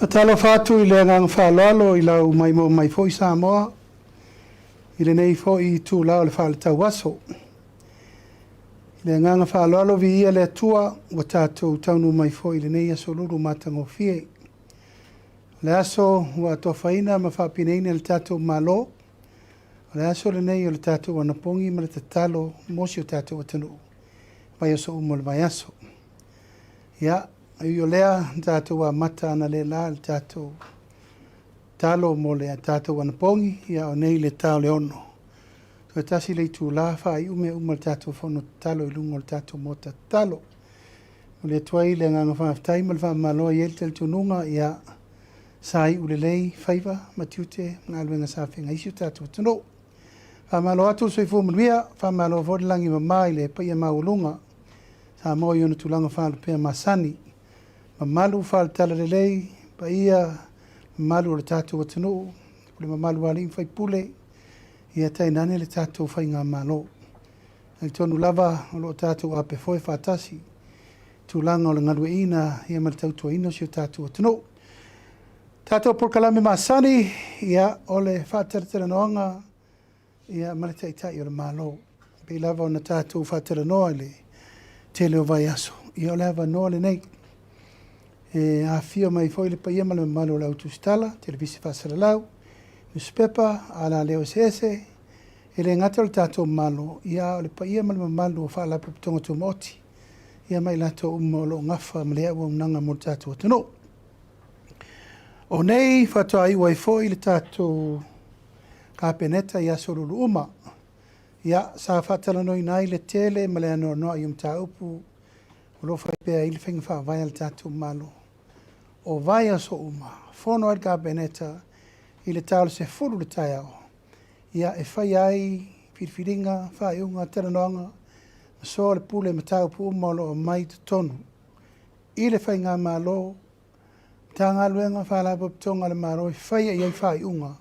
Talo fatu i le ngang whalalo i lau mai fo i Samoa. I le nei fo i tū lau le whale tau waso. I le ngang whalalo vi ia le tua wa tātou taunu mai fo i le nei aso lulu matango fie. Le aso wa tofaina ma whapineine le tātou malo. Le aso le nei o le tātou wanapongi ma le tatalo mosi o tātou watanu. Vai aso umo le vai aso. Ia. Io lea tātou wa mata ana le la le tātou talo mo le tātou wanapongi ia o nei le tau le ono. Tua tasi le tū la whai ume le tātou whono talo i lungo le tātou mota talo. O le tuai le nganga whaftai ma le whamaloa i elte le tununga ia sai ule lei whaiva matiute ngā luenga sa whenga isi o tātou tano. Whamaloa atu soi fu manuia, whamaloa vodilangi ma mai le paia maulunga. Sa mo i ona tūlanga whalu pia masani. Malu whal tala le lei, pa ia malu o le tātou watanu, le malu wali whai pule, ia tai nane le tātou whai ngā malo. Ai tonu lava o lo tātou ape foi whātasi, tūlanga o le ngalue ina, ia mal tautua ino si o tātou watanu. Tātou porkalame masani, ia o le whātaratara noanga, ia male tai o le malo. Pei lava o na tātou whātara noa le tele o vai aso, ia o le hava noa le nei. AFIOGA mai foi le paia ma le malo lau TUSITALA, televisi whasara lau, newspaper, ala leo sese, le ngata o le tātou malo, ia o le paia ma le malo o whaala puputonga tu moti, ia mai lato umo lo ngafa ma lea ua unanga mo le tātou atano. O nei, Tauta'i wai foi le tātou kapeneta ia solulu uma, ia sa whatala noi nai le tele ma le ano noa i taupu, o lo whai pēa ili whenga whaavai le tātou malo. O vai aso uma, whono ai ka beneta i le tau se furu le tai au. Ia e whai ai, whiriwhiringa, whai unga, teranoanga, so le pule ma tau pu umalo o mai te tonu. I le whai ngā malo, tā ngā luenga whala paputonga le malo, i whai ai whai unga,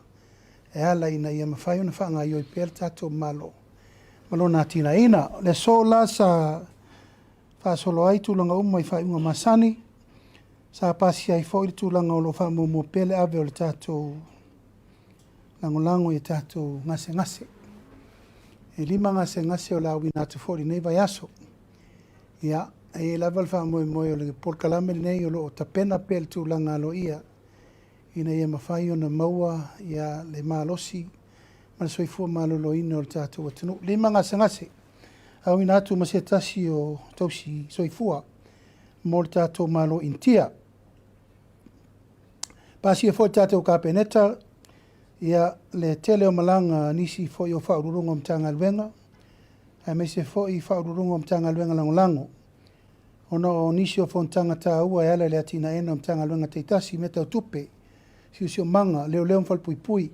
e ala ina ia ma whai una whanga i oi pēr tātou malo. Malo nā tina ina, le so la sa whaasolo ai tūlanga uma i whai unga masani, sa pasi ai fo i tūlanga o lo wha mo pele ave o le tātou lango i tātou ngase. E lima ngase o la wina tu fori nei vai aso. Ia, e level wha mo o le porkalame nei o lo o tapena pele tūlanga lo ia. Ina ia mawhai o na maua ia le malosi, ma le soifua malolo ina o le tātou atanu. Lima ngase. Au ina atu masia tasi o tausi soifua, mo le tātou malo intia. Pasi e fo tātou kapeneta, ia le tele o malanga nisi fo i o whaururunga mtanga alwenga, ai me se fo i whaururunga mtanga alwenga langolango. Ono o nisi o fo mtanga tā ua e ala le atina ena mtanga alwenga teitasi me tau tupe, si o manga, leo mfalpui.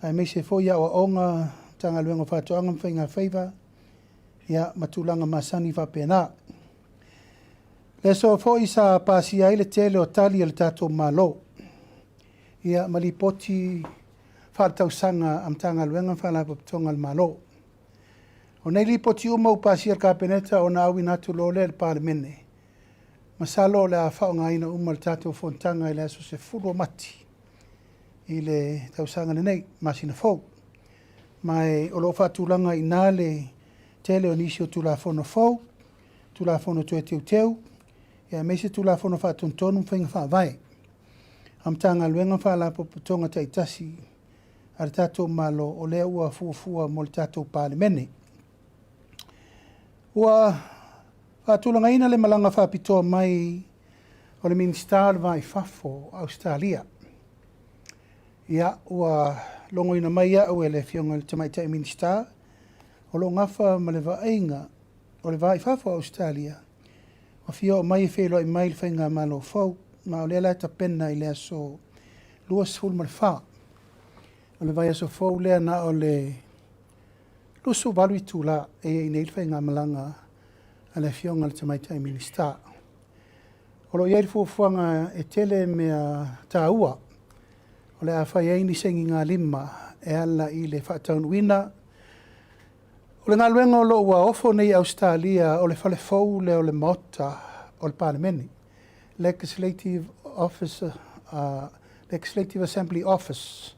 Ai me se fo ia o onga mtanga alwenga whātoanga mwhainga whaiva, ia matulanga masani whapena. Le so fo i sa pasi ai le tele o tali le tātou malo. Ia malipoti whātau sanga amtanga luenga whala paputonga le malo. O nei lipoti uma upasi al kapeneta o na awi natu lole le palemene. Masalo le a whaonga ina uma le tātou fontanga i le aso se furu mati. I le tausanga le nei, masina fau. Mai o lo whatulanga i nā le tele o nisi o tulafono fau, tulafono tue teu, ia meise tulafono whātontonu mwhainga whaavai. Amtanga luenga whala puputonga taitasi, ar tātou malo o lea ua fuafua mo le tātou palemene. Ua whātulanga ina le malanga whapitoa mai o le minister vai fafo Australia. Ia ua longo ina mai au e le fionga le tamaitai minister, o lo ngafa ma le vaenga o le vai fafo Australia. O fio mai e whelo i mai le whainga malo fau, ma o le ala ta pena i le aso luas ful ma le wha. O le vai aso fau lea na o le lusu valu i tūla e i nei le whainga malanga a le fionga le tamaitai minister. O lo ieri fuafuanga e tele mea tā ua, o le a whai eini sengi ngā lima e ala i le whaataunuina. O le ngā luenga o lo ua ofo nei Australia o le whale fau le o le mota o le palemene. Legislative Officer Legislative Assembly Office.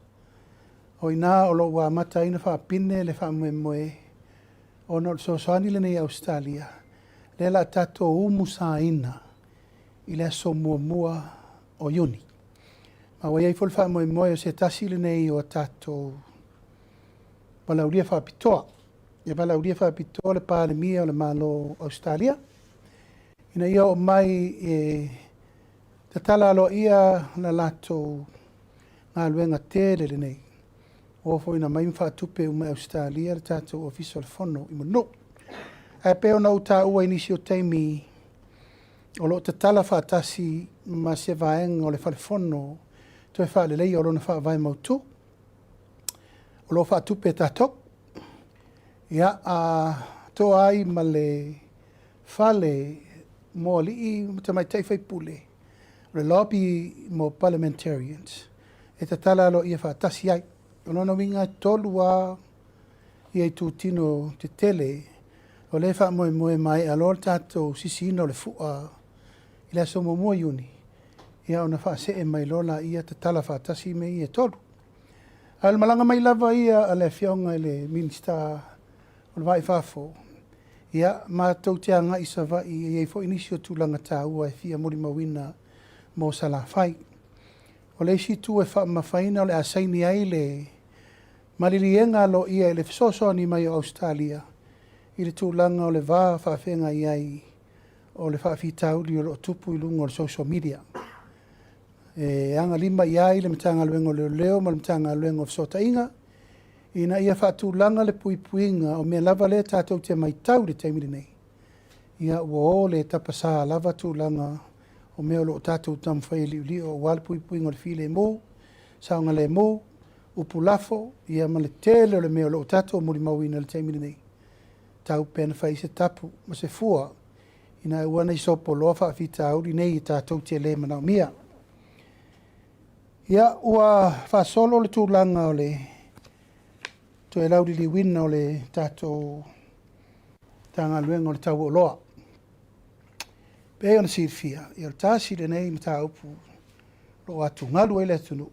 O ina o lo wa mata ina whaapine le whaamoemoe o no so soani le nei Australia. Le la tato umu sa ina i le so mua o iuni. Ma wa iei fol whaamoemoe o se tasi le nei o tato palauria whaapitoa. Ia palauria whaapitoa le palemia o le malo Australia. Ina ia o mai te tala alo ia na lato ngā luenga tele le nei. O fo ina mai whaatupe ume Australia le tātou official fono i mono. Ai peo na uta ua inisi o teimi o lo te tala whaatasi ma se vaenga o le whale fono to e whaale lei o lo na whaavai mautu. O lo whaatupe tātok. Ia to ai ma le whale mo li i te mai teifai pule. Le lobby mo parliamentarians. E te tala alo ia whaatasi ai. Ono no winga tolu a i tu tino te tele o le wha moe mai a lor tato sisino le fua i le aso mo iuni. Ia ona wha se e mai lola ia te tala wha tasi me i e tolu. Al malanga mai lava ia a le fionga i le minista o le vai whafo. Ia mātou te anga i sawa i e fo inisio tūlanga tā ua e fia mori mawina mo sala whai. O le isi tu e wha mawhaina o le asaini ai le maririenga lo ia e le fisosoni mai o Australia. I le tūlanga o le vā whawhenga i ai o le whawhitauri o lo tupu i lunga o le social media. E anga lima i ai le mtanga luengo leo leo ma le mtanga luengo fisota inga. Ina ia whaatūlanga le puipuinga o mea lava le tātou te mai tau le teimiri nei. Ia ua o le tapasa lava tūlanga o mea lo tātou tam whai li o wale puipuinga o le file mo, saunga le mo, upulafo, ia ma le tele o le mea lo tātou muri mauina le teimiri nei. Tau pēna whai se tapu, ma se fua, ina uana i sopo loa whaafita auri nei i tātou te le manau mia. Ia ua whaasolo le tūlanga o le to e lauri li wina o le tātou tanga luenga o le tau o loa. Pe ona sirfia, i o tāsi le nei mta upu lo atu ngalu e le tunu.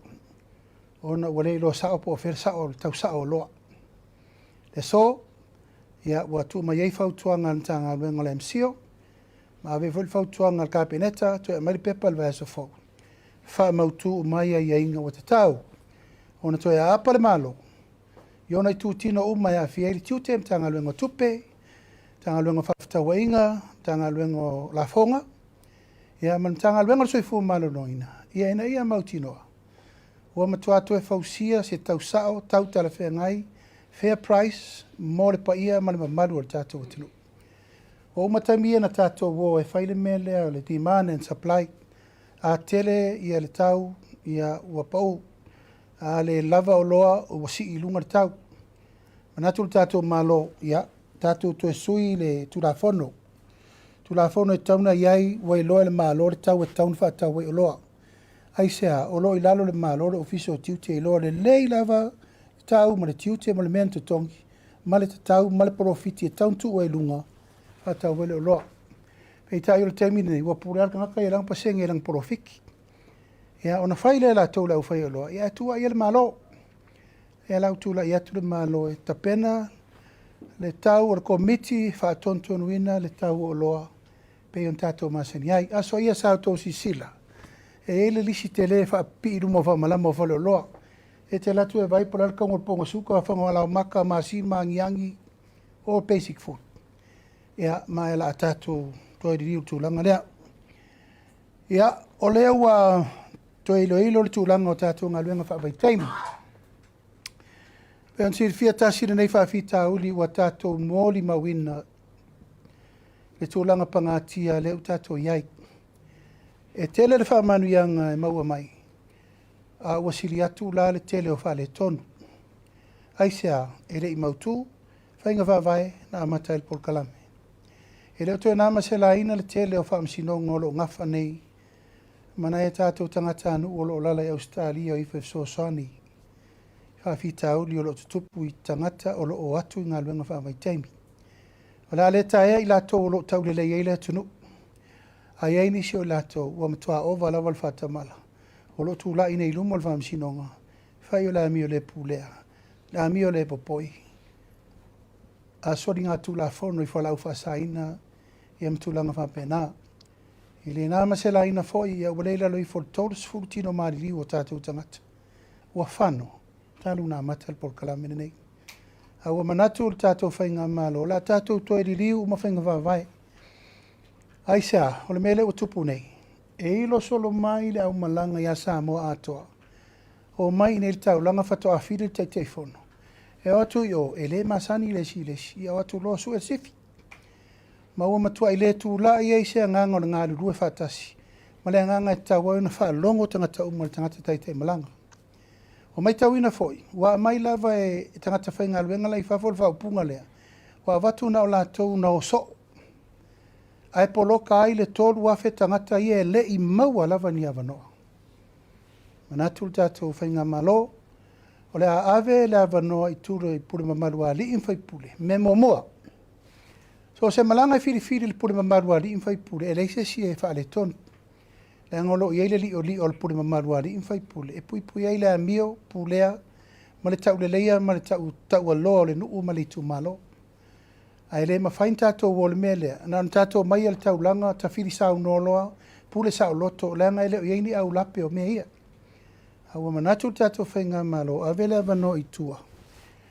Ona wale lo sao po fer sao tau sao loa. Le so, ia ua tu ma iei fautuanga na tanga luenga o le MCO, ma ave fol fautuanga al kabineta to e mari pepa le vaso fau. Fa mautu mai ai inga o te tau. Ona to e apa le malo. Iona i tūtino uma ia fia ili tiutem tanga luengo tupe, tanga luengo whaftawa inga, tanga luengo lafonga. Ia man tanga luengo soifu malo noina. Ia ina ia mautinoa. Ua matuatu e fausia se tau sao, tau tala whea ngai, fair price, mole pa ia male mamaru o tātou atinu. O umatamia na tātou wo e whaile mele o le demand and supply, a tele ia le tau, ia ua pau, a le lava o loa o wasi i lunga le tau. Manatu le tātou malo, ia, tātou to e sui le tulafono. Tulafono e tauna iai wai loa le malo le tau e tauna wha tau wai o loa. Ai sea, o loa i lalo le malo le ofiso tiute i loa le lei lava tau ma le tiute ma le mea to tongi. Ma le tau, ma le profiti e taun tu wai lunga wha tau wai o loa. Pei tai o le teimine nei, ua pure alka ngaka i lang pasenge i lang profiki. Ia ona whaile la tau lau whai o loa. Ia tua ia le malo. Ia lau tula ia tu le malo e tapena le tau o le komiti whaatontonu le tau o loa pe on tātou masani ai. Aso ia sao tau si sila. E ele lisi te le whaapi iru mo whamalama o whale o loa. E te latu e vai por alka ngol ponga suka whanga lau maka maasi mangiangi all basic food. Ia ma e la tātou toi riu tūlanga lea. Ia o lea ua toi ilo le tūlanga o tātou ngā luenga whaavai teimi. Pe on sir fia tasira nei whaafita uli ua tātou mōli mawina le tūlanga pangatia leu tātou iai. E tele le whaamanu ianga e maua mai. A ua siri atu la le tele o whaale tonu. Aisea, e rei mautu, whainga whaavai na amata il polkalame. E leo toi nama se la ina le tele o whaamsino ngolo ngafa nei. Mana e tātou tangata anu o lo lala e Australia o ife sosani. Whaafita uli o lo tutupu i tangata o lo o atu i ngā luenga whaamai teimi. O la le tae i lato o lo taulele i eile tunu. A iei nisi o lato ua matua o vala wal whatamala. o lo tula ina ilumo al fam sinonga fai o la mi o le pulea la mi o le popoi a sori ngā tula fono i whalau whasaina i am tulanga whapena i le nā masela ina foi ia uleila loi for todos fultino marili o tātou tangata ua whano talu nā matal por kalamene nei a ua manatu o tātou whainga malo la tātou toi ririu uma whainga whawai aisa o le mele o tupu nei e ilo solo mai le au malanga ia Samoa atoa o mai nei tau langa whato a whiri te teifono e atu yo e le masani lesi i atu lo su e sifi ma ua matua i le tūla i eise a nganga o le ngā lurue whatasi ma le nganga e tau au na wha longo tangata uma le tangata taitei malanga o mai tau ina foi wa mai lava e tangata whainga luenga lai whafol whaupunga lea wa watu na o lātou na o so ai poloka ai le tolu wafe tangata i e le i maua lava ni avanoa manatu tātou whainga malo o le ave le avanoa i tūro i pule mamalua li in whai pule me momoa so se malanga i whiri le pule mamalua li in whai pule e leise si e wha le tonu le angolo i eile li o le pule mamalua li in whai pule e pui ai le amio pulea ma le tau le leia ma le tau aloa le nuu ma le tu malo ai le mawhain tātou o le mea lea na tātou mai al tau langa ta whiri sau noloa pule sau loto le anga ele o ieini au lape o mea ia aua manatu tātou whainga malo a vele avano i tua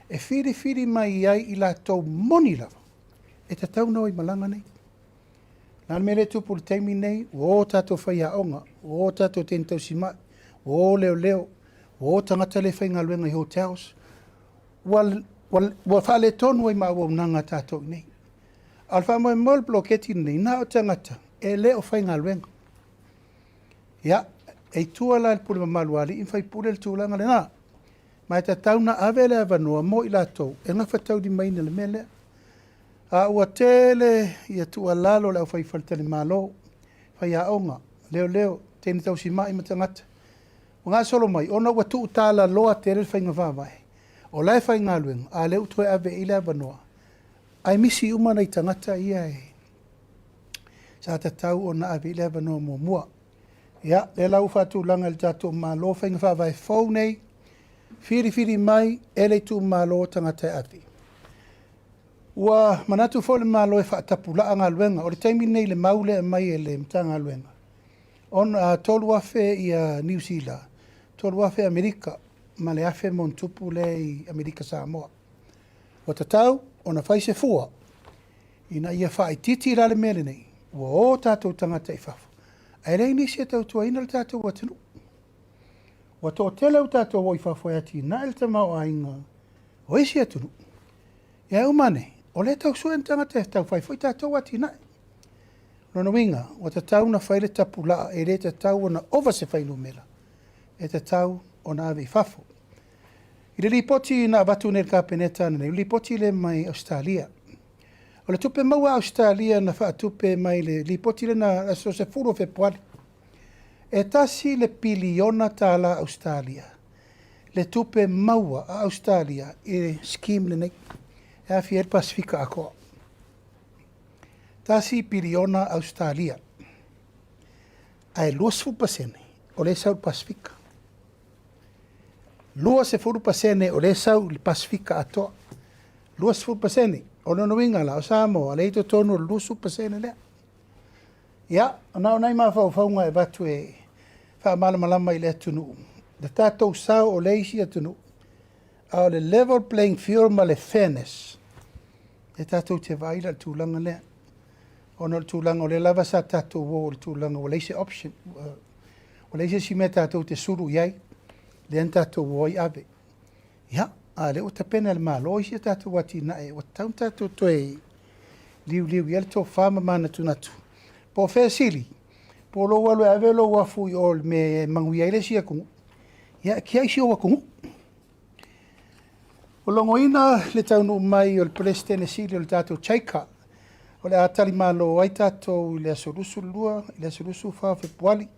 e whiri mai ai i lātou moni lava e ta tau no i malanga nei nā mele tupu le teimi nei o tātou whai aonga o tātou tentau sima o leo o tangata le whainga luenga i hotels wa whale tonu ai maua unanga tātou nei alfa moe mol bloketi nei nā o tangata e leo whainga luenga ia e tua la pule mamaluari in fai pule le tūlanga le nā. Mai ta tauna avele avanua mo i lātou, e ngā whatau di maina le mele. A ua tele i atua lalo le au fai whaltele malo, fai a onga, leo, tēne tau si mai matangata. O ngā solo mai, ona ua tuu tāla loa tere fai ngā whawai. O lai fai ngā luenga, a leo tue ave i le avanua. Ai misi umana i tangata ia e. Sa ta tau ona ave i le avanua mua mua. Ia, le lau whātu langa le tātou mālo, whainga whawai fau nei, whiri mai, ele tū mālo tangata ati. Ua manatu fo le mālo e whaatapula a ngā luenga, o le taimi nei le maule mai e le mta ngā luenga. On tolu afe i New Zealand, tolu afe Amerika, ma le afe mon tupu le i Amerika Samoa. O tatau, ona whaise fua, ina ia whai titi rale mele nei, ua o tātou tangata i whafu. Ai rei nisi e tau tua ina le tātou watanu. Wa tō tele u tātou woi whawhoi ati na el te mau ainga o isi atunu. Ia umane, o le tau suen tangata e tau whai tātou ati na. Nono winga, o te tau na whaile tapula e re te tau ona ova se whailu mela. E te tau ona ave i whafo. I le ripoti na watu nel kāpeneta na le ripoti le mai Australia. O le tupe maua Australia na whaatupe mai le ripoti le na aso se furo Fepuari. E tasi le piliona tala Australia. Le tupe maua a Australia e scheme le nei. E afi el Pasifika akoa. Tasi piliona Australia. Ai luas fupasene o le sau Pasifika. Luas se fupasene o le sau Pasifika atoa. Luas fupasene. O no winga la o Samoa, le ito tonu lusu pasene lea. Ia, ona nai ma whaunga e watu e wha malama i le atunu. Le tātou sau o leisi atunu. A o le level playing field ma le fairness. Le tātou te vaila le tūlanga lea. Ono le tūlanga o le lava sa tātou o le tūlanga o leisi option. O leisi si me tātou te suru iai. Le an tātou o i ave. Ia. Ale o tapena le malo isi tātou wati na e o taun tātou toe liu i ale tō whama mana tunatu. Po whea sili, po lo walu e ave lo wafu i ol me mangui aile si a kungu. Ia ki aisi o wa kungu. O longo ina le taunu mai o le Palestine sili o le tātou chaika. O le atali malo ai tātou i le asorusu lua, i le asorusu wha Fepuari.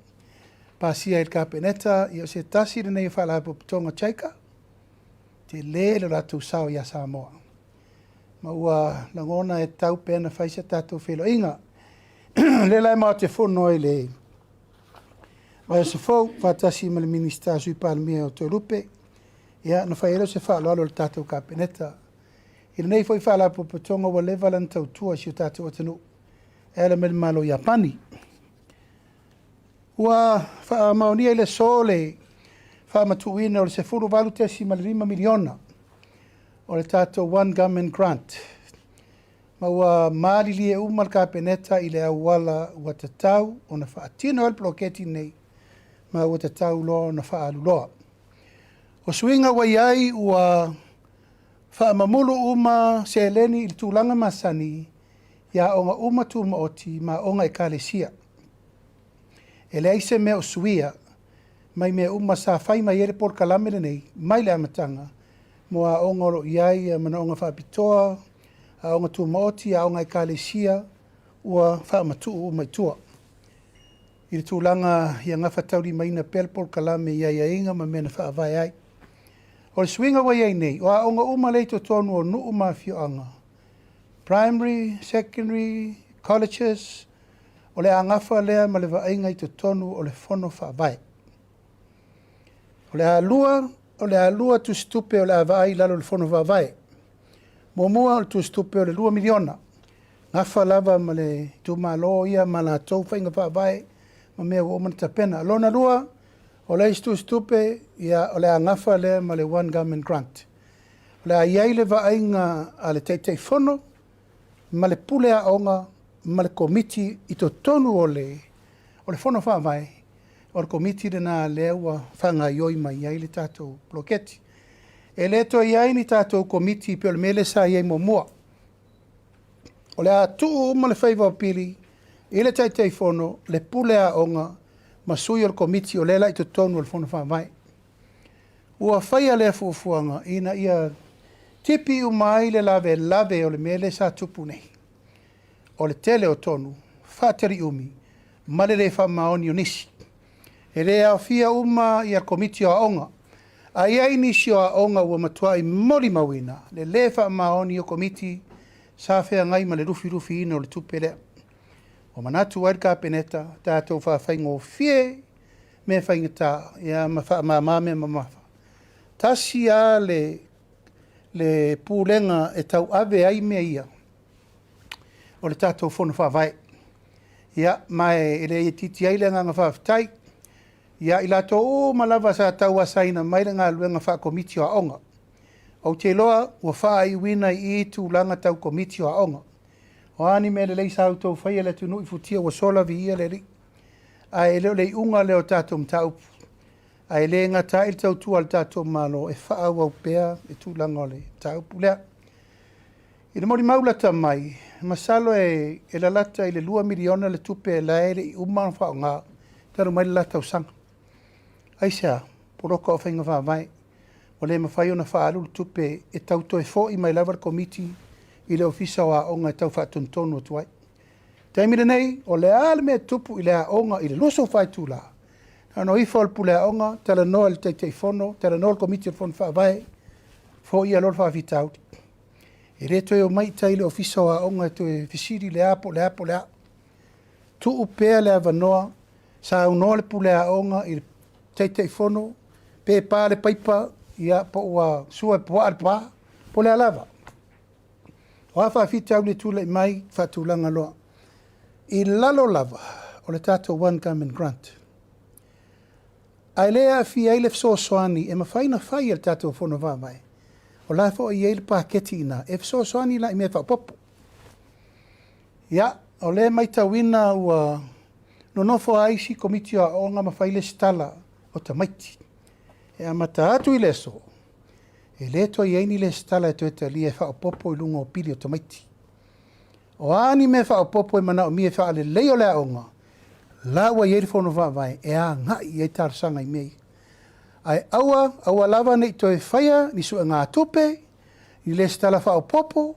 Pasia il kāpeneta i o se tasi le nei whala po pitonga chaika. Te le ratu sao ia Samoa. Ma ua langona e tau pena whaisa tātou FEILOAIGA. Le lai mao te whono i le O se fau fatasi ma le minista sui palemia o te rupe. Ia na whaero se whaaloalo le tātou kapeneta. I nei foi whaala popotonga wa lewa lan tautua si o tātou atanu. E le mele malo Japani. Ua wha maonia ile sole wha matuina o le se furu valu tesi ma le 5 miliona. O le tātou One Government Grant. Ma ua maali lie umal kapeneta i le awala ua tatau o na whaatino al ploketi nei. Ma ua tatau loa na whaalu loa. O swinga wa iai ua whaamamulu uma se eleni i tūlanga masani ia onga uma tu maoti ma onga e kalesia. E le aise mea o suia mai mea uma sa whai mai ere por kalamere nei mai le amatanga mo a onga oro iai a mana onga whaapitoa a onga tu maoti a onga e kalesia ua whaamatu uma i tua. I le tūlanga ia ngawha tauri maina pel por kalame iai a inga ma mena whaavai ai. O le swinga wa iai nei, o a onga uma leito tonu o nuu mafioanga. Primary, secondary, colleges, o le angafa lea ma le vainga i to tonu o le fono whaavai. O le alua tu stupe o le avai lalo le fono whaavai. Momua o tu stupe o le 2 miliona. Ngafa lava ma le tumalo ia ma la tau whainga whaavai ma mea o omana pena. Lona lua, o le istu stupe ia o le angafa le ma le One Government Grant. O le aiai le vainga a le teitei fono, ma le pule a onga, ma le komiti i to tonu o le fono whaavai, o le komiti dena lewa whanga ioi mai iai le tātou bloketi. E le to iai ni tātou komiti pe o le mele sa iai momua. O le a tuu ma le whaiva o pili, i le teitei fono, le pule a onga, ma sui o le komiti o lela i to tonu o le fono whaavai. Ua whaia lea fuafuanga ina ia tipi umai le lave o le mele sa tupu nei. O le tele o tonu, whaateri umi, male le whamaoni o nisi. E le awhia uma i a komiti o aonga. A iai nisi o aonga ua matua i mori mawina, le whamaoni o komiti sa whea ngai ma le rufi ina o le tupelea. O manatu wair ka peneta, tātou whawhaingo fie, me whaingata, ia mame mamafa. Tasi a le pūlenga e tau ave ai mea ia. O le tātou whono whawai. Ia, mai e le titi ai le nganga whawhtai. Ia, i lato o malawa sa tau asaina mai le ngā luenga wha komiti o aonga. O te loa, ua wha i wina i tūlanga tau komiti o aonga. O ani me le leisa autou whaia le tunu i futia wa sola vi ia le ri. A e leo le unga leo tātou mtaupu. A e le ngata il tau tua al tātou malo e wha au pēa e tūlanga le taupu lea. I le mori maulata mai, masalo e lalata i le 2 miliona le tupe e laere i umana wha o ngā. Taru mai le lata usanga. Aisea, poroko o whainga wha mai. O le mawhai o na wha alu le tupe e tauto e fo i mai lavar komiti i le ofisa o a onga e tau whaatontonu o tuai. Taimire nei, o le ale mea tupu i le a onga i le loso whai tūla. Ano ifa o le pule a onga, tala noa le teitei fono, tala noa le komiti o fono whaavai, fo i a lor whaavitauti. E reto e o mai tai le ofisa o a onga e to e fisiri le apo. Tu upea le avanoa, sa unoa le pule a onga i le teitei fono, pe pā le paipa, ia po ua sua e poa alpa, po le alava. O a whaafitau le tūla i mai whaatūlanga loa. I lalo lava o le tātou One Government Grant. Ai lea fi ai le fsosoani e mawhaina whai le tātou whono wāwai. O la fo i eile pāketi ina e fsosoani la i mea whapopo. Ia, o le mai tawina ua no nofo aisi komiti a onga mawhaile stala o tamaiti. E amata atu i le so. E le to i eini le stala e to e tali e whaopopo i lunga o pili o tamaiti. O ani me whaopopo i mana o mi e whaale leo le aonga. La ua ieri whono whaavai e a ngai e tarsanga i mei. Ai aua lava nei to e whaia ni sua ngā tupe, ni le stala whaopopo,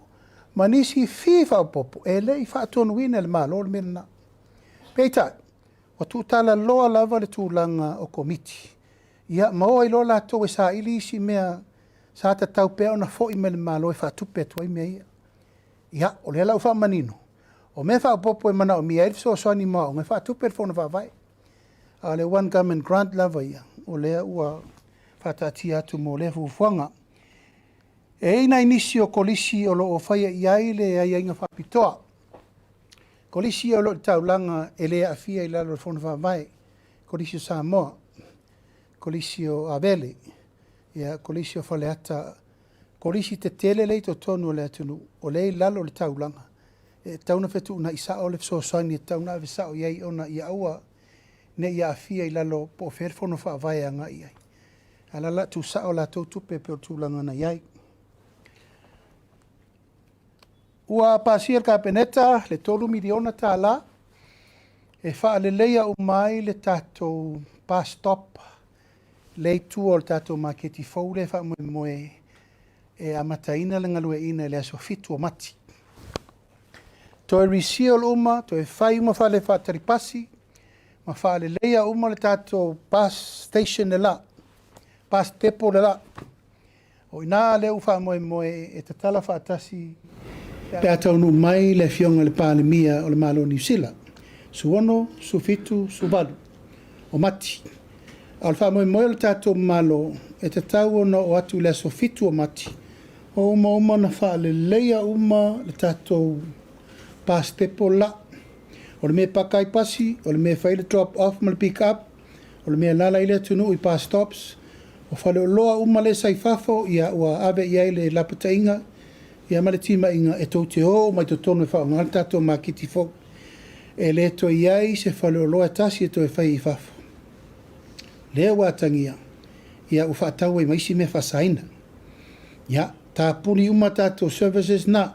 ma nisi fi whaopopo e le i whaatonu ina le maa lor mena. Peitai, o tūtala loa lava le tūlanga o komiti. Ia maoa i loa lato e sa ili isi mea sa ta tau pea ona fo i me le maa lo e whaatupe tua i mea ia. Ia, o le lau whaamanino. O me whaopopo e mana o mia e so soani maa o ngai whaatupe e whona whaavai. a le one government grant lava ia o lea ua whatatia atu mo le fufuanga. E ina inisi o kolisi o lo o whaia iai le ai inga whapitoa. Kolisi o lo taulanga e lea afia i lalo le whona whawai. Kolisi o Samoa. Kolisi o Avele. Ia kolisi o Whaleata. Kolisi te tele lei to tonu o le atunu. O lei lalo le taulanga. E tauna whetu una isa o le fsosani e tauna ave sao iai ona ia aua. Ne ia afia i lalo po wherfono whawai anga iai. Alala tu sao la tau tupe pe o tūlanga na iai. Ua pasia ka peneta le tolu miliona tala e whaaleleia o mai le tatou bus stop le tu o le tatou maketi fau le wha moe e amataina le ngalue ina le aso fitu o mati. To e risia o uma, to e whai uma whale whaataripasi, ma whaaleleia uma le tatou bus station le la, bus depot le la. O ina leu wha moe e tatala whaatasi pe atau nu mai le fionga le palemia o le malo New Zealand. Su ono, su fitu, su valu. O mati. Al wha moe le tatou malo e te tau ono o atu le so fitu o mati. O uma na wha le leia uma le tatou pas tepo la. O le me pakai pasi, o le me whaile drop off ma le pick up, o le me lala ile tunu i pas stops. O whale o loa uma le saifafo ia ua ave iai le lapata inga. Ia male tima inga e tau te o mai to tonu e whao ngal tato makiti fo. E le to iai se whale o loa tasi e to e whai i fafo. Lea watangia. Ia u whaatau e maisi me whasaina. Ia, ta puni uma tato services na.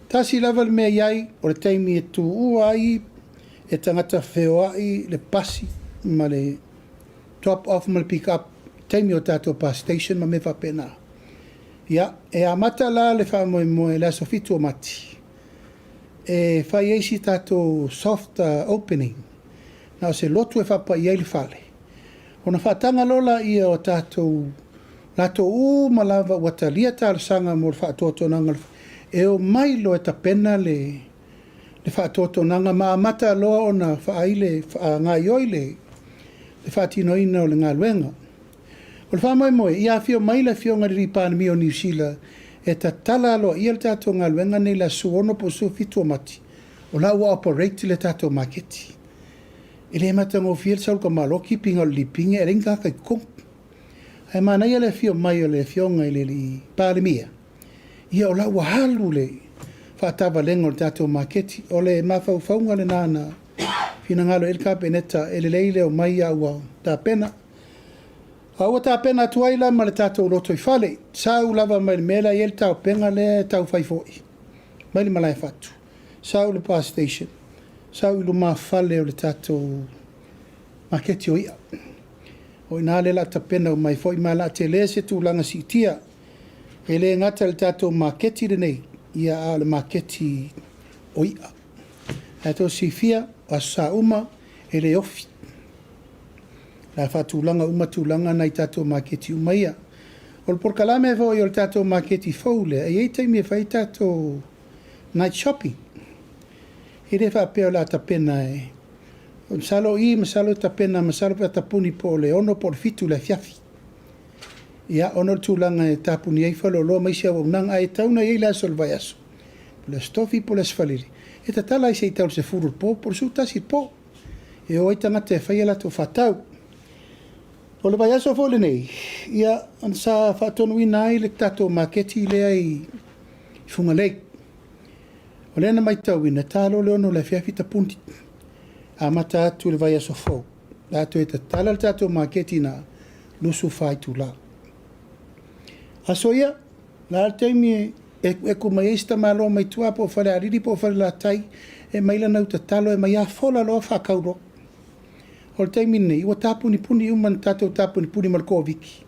Tasi lava le mea iai o le taimi e tu ua ai e tangata FEILOAIGA le pasi ma le drop off ma le pick up. Taimi o tato pa station ma me whapena. Ia, e amata la le wha moe la sofitu o mati. E whai eisi tato soft opening. Na o se lotu e whapa i eili whale. Ona whatanga lola ia o tato lato malava watalia tala sanga mo le whaatoto nanga. E o mailo e tapena le whaatoto nanga ma amata loa ona whaaile ngai oile. Le whaatinoina o le ngā luenga. O le wha moe, ia fio maila fio ngari palemia o New Zealand, e ta tala alo ia le tato ngā luenga nei la suono po su fitu o mati. O la ua operate le tato maketi. E le mata ngō fiel saul ka malo keeping o lipinga e ringa kai kong. Ai mana ia le fio mai o le fio ngai le li palemia. Ia o la ua halu le whaatava lengo le tato maketi. O le mawhau whaunga le nana fina ngalo el kapeneta e le leile o mai a ua ta pena. Aua ta pena tuaila ma le tatou loto i whale. Sau lava mai le mela i el tau penga le tau whaifoi. Mai le malai fatu. Sau le bus station. Sau ilu maa whale o le tatou maketi o ia. O ina le la ta pena o mai foi ma la te le se tu langa si tia. E le ngata le tatou maketi le nei. Ia a le maketi o ia. Ato si fia a sa uma e le ofi. La whatulanga umatulanga nei tatou maketi umaia. O le porkalame vo i o le tatou maketi faule, e ei taimi e whai tatou night shopping. E re whapea o la tapena e. O masalo i, masalo tapena, masalo pa tapuni po le ono po le fitu le fiafi. Ia ono le tūlanga e tapuni ei whalo loa maisia o nanga e tauna ei la sol vai aso. Po le stofi po le sfaliri. E ta tala i se i tau se furu po, po le sutasi po. E o itanga te whai ala to whatau. O le vai aso fole nei, ia sa whaatonu ina ai le tatou maketi lea i funga lei. O lena mai tau ina, talo le ono le fiafi tapunti. A mata atu le vai aso fo. Lato e ta tala le tatou maketi na lusu whai tu la. Aso ia, la teimi e kumai eista malo mai tua po whale ariri po whale la tai, e maila nau ta talo e mai a fola loa whakauro. O le taimi nei, ua tāpuni puni uman tātou tāpuni puni malko viki.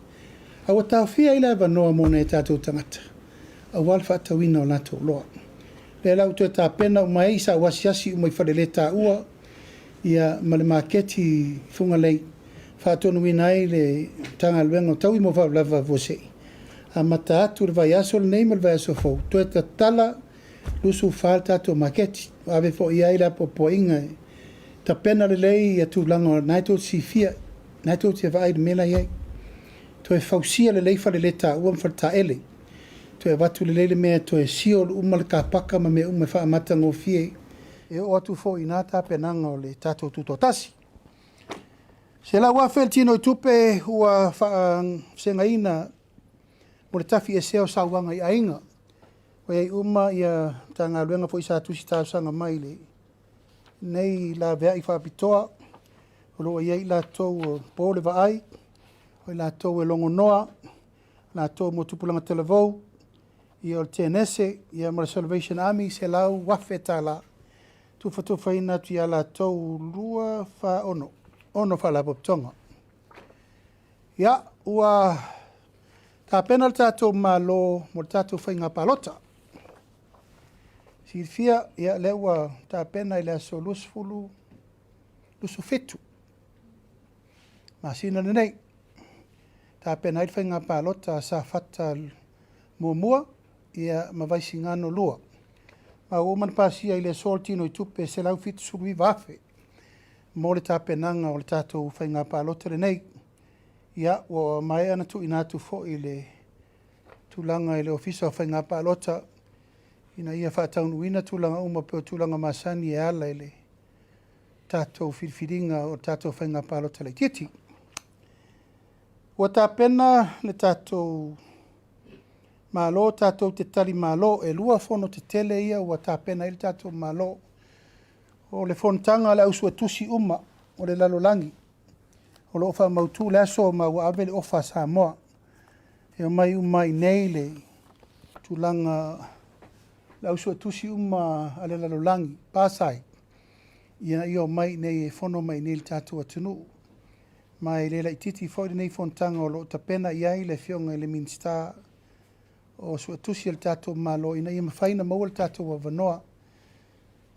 A ua tāwhia ila eva noa mona e tātou tangata. A wal whaatawina o nato loa. Le lau tue tā pena uma eisa wasiasi umai whalele tā ua. Ia male maketi funga lei. Whaatonu ina ai le tanga luenga tau i mo whaulava vosei. A mata atu le vai aso le nei mal vai aso fau. Tue ta tala lusu whaal tātou maketi. Ave fo ia ila popo inga ta pena le lei ia tūlanga nai tō si fia, nai tō te vai de mela iei. To e fausia le lei whare le tā uam whare tā ele. To e watu le leile mea to e sio le umale ka paka ma me ume wha amata ngō fie. E o atu fo i nā tā penanga o le tātou tūtō tasi. Se la ua whel tino i tupe ua senga ina mo le tafi e seo sauanga i ainga. O ei uma ia tā ngā luenga fo i sa tusitala sanga mai le. Nei la vea i whapitoa. O loa iei la tau pōle wa ai. O la tau e longo noa. La tau mo tupulanga televou. I o tenese, i a Salvation Army, se lau wafe tā la. Tufa ina tu ia la tau lua wha ono. Ono wha la poptonga. Ia, ua tā penal tātou malo mo tātou whainga palota. Si fia, ia le ua tā pena i le aso lusfulu, lusu fetu. Masina nei. Tā pena i whainga palota sa fata mua ia mawaisi ngano lua. Ma uman pasia i le soltino i tupe se lau fitu sului wafe. Mo le tā penanga o le tātou whainga palota le nei. Ia, o mai ana tu inatu fo i le tulanga i le ofisa o whainga palota. Ina ia whaataunu ina tulanga uma peo tulanga masani e ala i le tātou whiriwhiringa o tātou whainga palota le titi. Ua tā pena le tātou malo, tātou te tali malo, e lua fono te tele ia ua tā pena i le tātou malo. O le fontanga le ausua tusi uma o le lalolangi. O le ofa mautu le aso ma ua ave le ofa Samoa. E o mai umai nei le tulanga le ausua tusi uma a le lalolangi, Pasai. Ia i o mai nei e fono mai nei le tātou atunu. Mai le lai titi fōi nei fontanga o lo tapena iai le fionga le minsta o sua tusi le tātou malo ina ia mawhaina maua le tātou wa vanoa.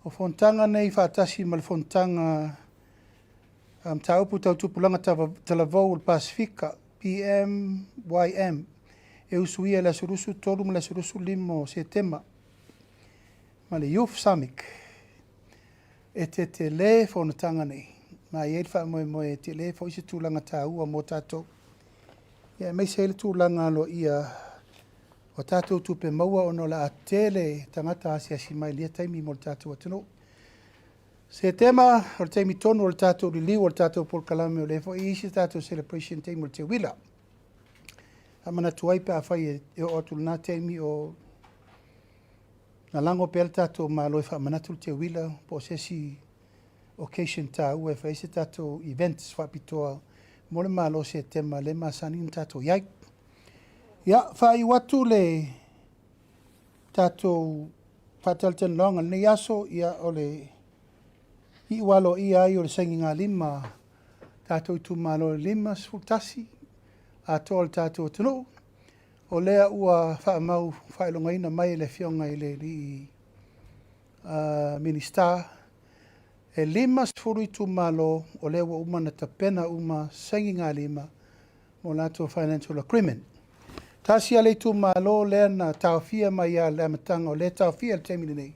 O fontanga nei whaatasi ma le fontanga taupu tau tupulanga talavou le Pasifika, PMYM. E usuia le surusu tolu ma le surusu limo Setema. Ma le Youth Summit. E te le fonotanga nei. Ma i elfa moe te le fo isi tūlanga tā ua mō tātou. Ia mei se le tūlanga lo ia o tātou tupe maua ono la atele tangata asiasi mai lia taimi mo le tātou atano. Se tema o le taimi tonu o le tātou liliu o le tātou polkalame o le fo isi tātou celebration taimi o le te wila. Amana tuai pe a whai e o atu lana taimi o na lango pe le tātou malo e wha manatu le te wila po sesi occasion tā ua e whaise tātou events whapitoa mo le malo se tema le masani tātou iai. Ia, whai watu le tātou whatalten longa nei aso ia o le i walo i ai o le sangi ngā lima tātou tu malo lima sfultasi a toa le tātou tunu o lea ua whaamau whailonga ina mai le fionga i le minister e lima sfuru tu malo o le ua uma na tapena uma sangi ngā lima mo lato financial agreement. Tasi ale tu malo le na taufia mai a le amatanga o le taufia le temine nei.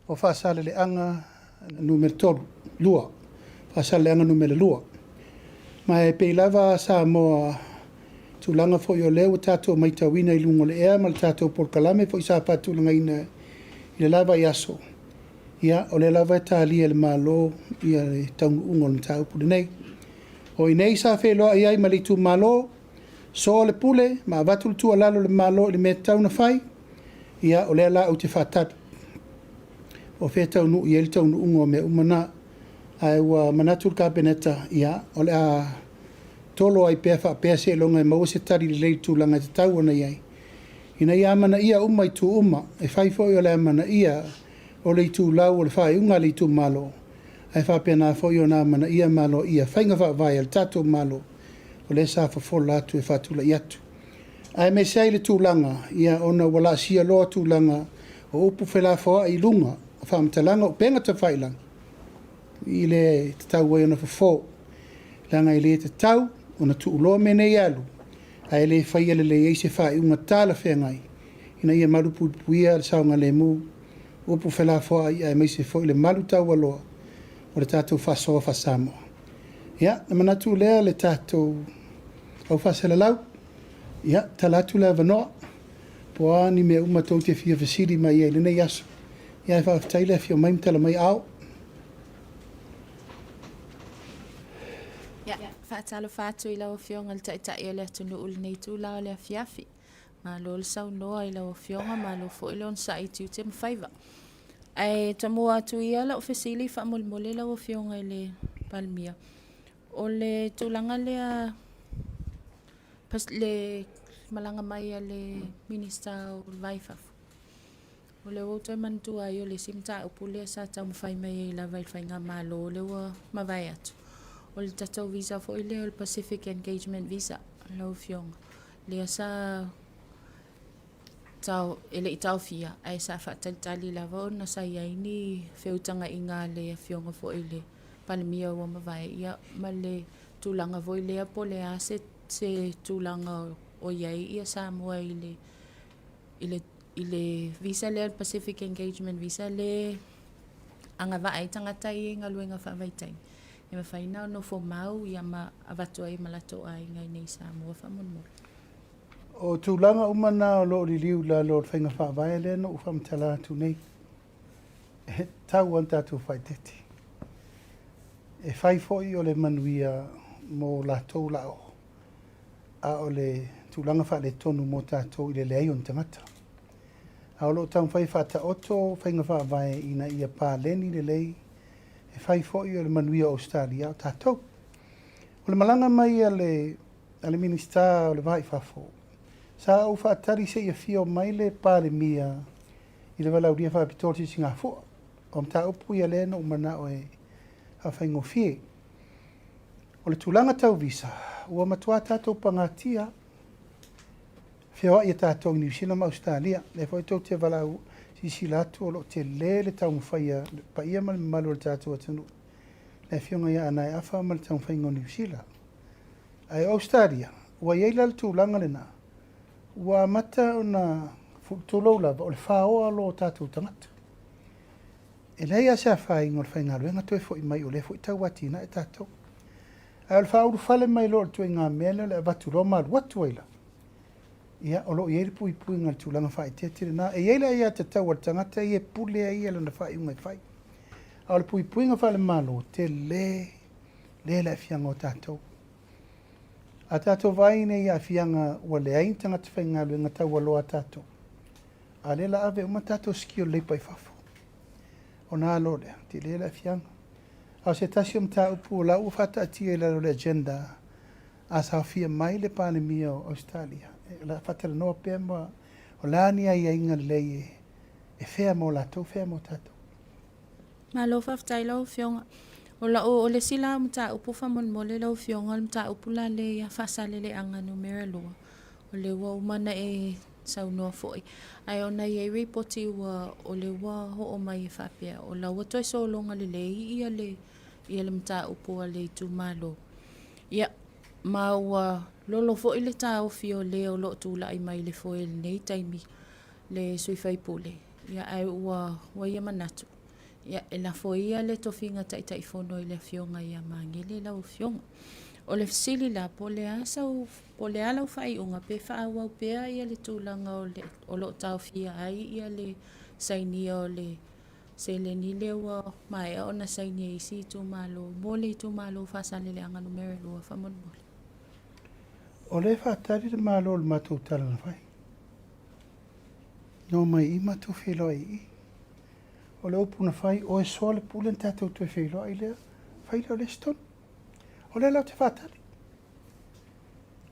O whaasale le anga numero tolu, lua. Whaasale le anga numero lua. Ma e peilava sa moa tulanga fo i o leo tātou mai tawina i lungo le ea ma le tātou polkalame fo i sa pātulanga ina i le lava i aso. Ia o le lava e tālia le malo i le taungu ungo le tāupu nei. O i nei sa FEILOAIGA ai ma le tu malo so le pule ma vatu tu alalo le malo le metau na fai ia o le ala o te fatatu o fetau nu i el tau nu ungo me umana ai wa manatu ka beneta ia o le a tolo ai pefa pese longa e mau se tari le tu langa te tau ona iai ina ia mana ia umai tu uma e fai foi o le mana ia o le tu lau o le fai unga le tu malo ai fa pena foi ona mana ia malo ia fainga fa vai al tatu malo o le sa fafola atu e fatula i atu. Ai me sei le tūlanga, ia ona wala sia loa tūlanga o upu whela foa i lunga, o whaamtalanga o penga ta whailang. I le te tau wai ona fafo. Langa i le te tau, ona tu uloa mene i alu. Ai le whaiale le eise whai unga tāla whengai. Ina ia marupu puia le saunga le mu, upu whela foa i ai meise fo i le malu tau aloa. o le tātou whasoa whasamo. Ia, na manatu lea le tātou au whasalalau. Ia, talatu le vanoa. Poa ni me umatou te fia fasiri mai e lene yaso. Ia e whakataile fio maimtala mai au. Ia, whaatalo whātu I lau fionga le taʻitaʻi o le atunu uli nei tū lau le afiafi. Ma lo le sau noa I lau fionga ma lo fo ilo nsa I tiu te mwhaiva. Ai tamua atu ia la o fesili whaamole lau fionga I le palemia. O le tūlanga lea pas le malanga mai le minista o vaifafu. O le o mantu ai o le simta upu lea sa tau mwhai mai la vaifai ngā malo o le wa mawai atu. O le tatau visa fo I le o le Pacific Engagement Visa lau fionga. Lea sa tau ele I tau fia ai sa whaatalitali lava o na sa iaini whiutanga I ngā le fionga fo I le palemia o mawai ia ma le tūlanga vo I lea po le ase se tūlanga o iai ia sa mua I le visa le Pacific Engagement Visa le anga vaai tangata I ngā luenga whawaitai. E ma whaina no fo mau ia ma avato ai malato ai ngai nei sa mua whamonmol. O tūlanga umana o lo liu la lo whainga whawai le no whamtala atu nei. E tau an tātou whaiteti. E whai foi o le manuia mo la tau lao. A o le tūlanga wha le tonu mo tātou I le lei on tangata. A o lo tau whai whata oto whainga whawai ina ia pā leni le lei. E whai foi o le manuia o Australia o tātou. O le malanga mai a le minista o le vai whafo. Sa au whaatari se ia fio mai le palemia I le walauria whapitoti si ngā fua. O mta upu ia le no umana o e hawhaingo fie. O le tūlanga tau visa, ua matua tātou pangatia, whiawa ia tātou New Zealand ma Australia, le fwoi tau te walau si latu o lo te le tau mwhaia, pa ia malu le tātou atanu. Le whionga ia anai awha ma le tau mwhaingo New Zealand. Ai Australia, ua ieila le tūlanga le nā, ua mata o na tūlou lava o le whaoa lo tātou tangata. E lei a sea whaingo le whainga luenga toi fwoi mai o le fwoi tau watina e tātou. Ai o le whauru whale mai lo tui ngā mele le watu lo maru watu aila. Ia o lo ieri pui ngā tūlanga whai te tiri nā. E ieila ia te tau al tangata i e pule a ia lana whai ungai whai. A o le pui ngā whale malo te le fianga o tātou. A tātou vai nei a fianga ua le ain tangata whainga luenga tau aloa tātou. A le la ave uma tātou skio leipai whafo. O nā lo lea, te le fianga. Au se tasi mta upu o lau whata atia ila le agenda a sa fia mai le palemia o Australia. La whata la noa pēr moa o lani ai inga lei e whea mo latou, whea mo tātou. Ma lo whaftai lau fionga. O le sila mta upu whamonmole lau fionga mta upu la le ia whasale le anga numera lua. O le wa umana e sau noa foi. Ai ona i repoti wa o le wa ho o mai whapea. O la watoi so longa le ia le mta upu a le tu malo. Ia ma ua lolo foi le tau fio le o lo tu la i mai le foi le nei taimi le sui fai pule. Ia ai ua ia manatu. Ia e la foi ia le tofinga taʻitaʻi fono i le fionga ia mangele lau fionga. O le fisili la po le ala whai unga pe whaawau pea ia le tūlanga o lo tau fia ai ia le sainia o le se le ni le ua mai o na sainia isi tu malo mole tu malo whasale le anga numere lua whamon mole. O le whaatari le malo le matou tala na whai. No mai I matou FEILOAIGA. O le upu na whai o e soa le pulen tātou tue FEILOAIGA lea whai leo le stone. O le lau te whātari.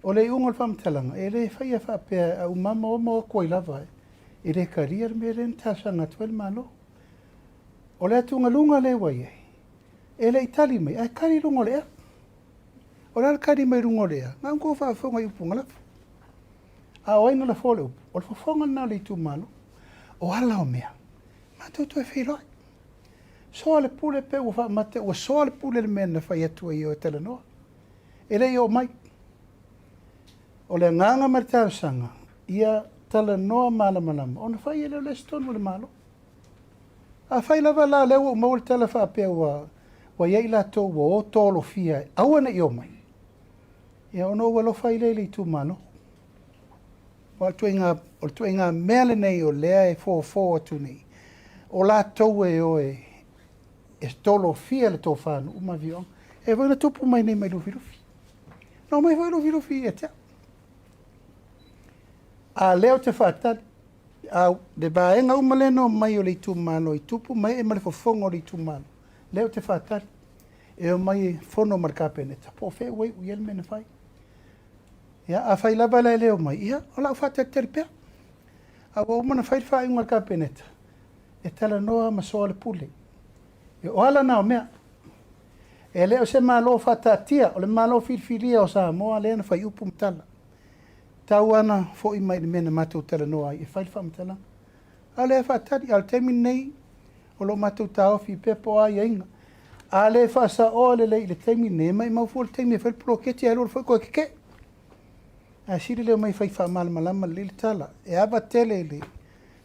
O le unga le whamtalanga, e le whai a whapea a umama o moa koi lava e le karia me le ntasanga tuel malo. O le atunga lunga le wai e le itali mai, a kari lunga lea. O le kari mai lunga lea, ngā unko whaafonga I upunga lafu. A oaina la fole upu, o le whafonga nā le tu malo, o ala o mea, mātou tue FEILOAIGA. Soa le pule pe ua whaamate, ua soa le pule le mena whai atua I o tala noa. E rei o mai. O le nganga maritau sanga, ia tala noa malamalama. O na whai ele le stonu le malo. A whai lava la leo o maul tala whaapea ua Wa ia ila tō wa o tōlo fia awana i o mai. Ia ono walo whaile i tu mano. O tu inga mele nei o lea e fō atu nei. O la tau e o e tōlo fia le tō whānu uma viong. E whaina tupu mai nei mai lufi lufi. No mai whai lufi lufi e tea. A leo te whātari. A de baenga umaleno mai o le tu mano i tupu mai e male fofongo o le tu mano. Leo te whātari. E o mai fono markapene. Ta po whea wei u yel mena whai. Ia a whai lava lai leo mai. Ia o lau whātari teri pēr. A wa umana whai whai unga markapene ta. E tala noa ma soa le pule. E o ala nao mea. E leo se malo whatatia. O le malo whirwhiria o sa moa lea whai upu mtala. Tau ana fo i mai mena matou tala noa i e whai whamtala. A lea whatari al temi nei o lo matou tau fi pepo ai inga. A le whasa o le le temi nei mai mau fo le temi e whai ploketi a lor whai koe keke. A siri leo mai whai whamala malama le tala. E ava tele le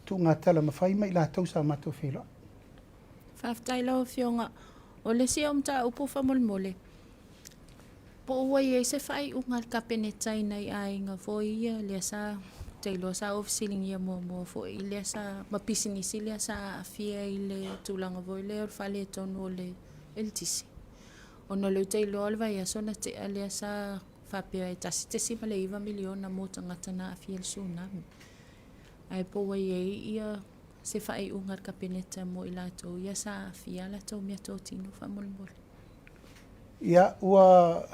tu ngā tala ma whai mai la tau sa matou whiloa. Whaftai lau fionga. O le si om ta upu whamolmole. Po ua i se whai unga kapene tai nei a inga fo ia lea sa teilo sa ofisiling ia mo fo i lea sa mapisinisi lea sa afia i le tūlanga vo i lea o whale tonu o le eltisi. O no leu teilo alwa ia sona te a lea sa whapea e tasi te sima le iwa miliona mo tangata na afia le tsunami. Ai po ua ia se whai unga kapene tai mo i lato ia sa afia lato mea tō tino whamolmole. Ia ua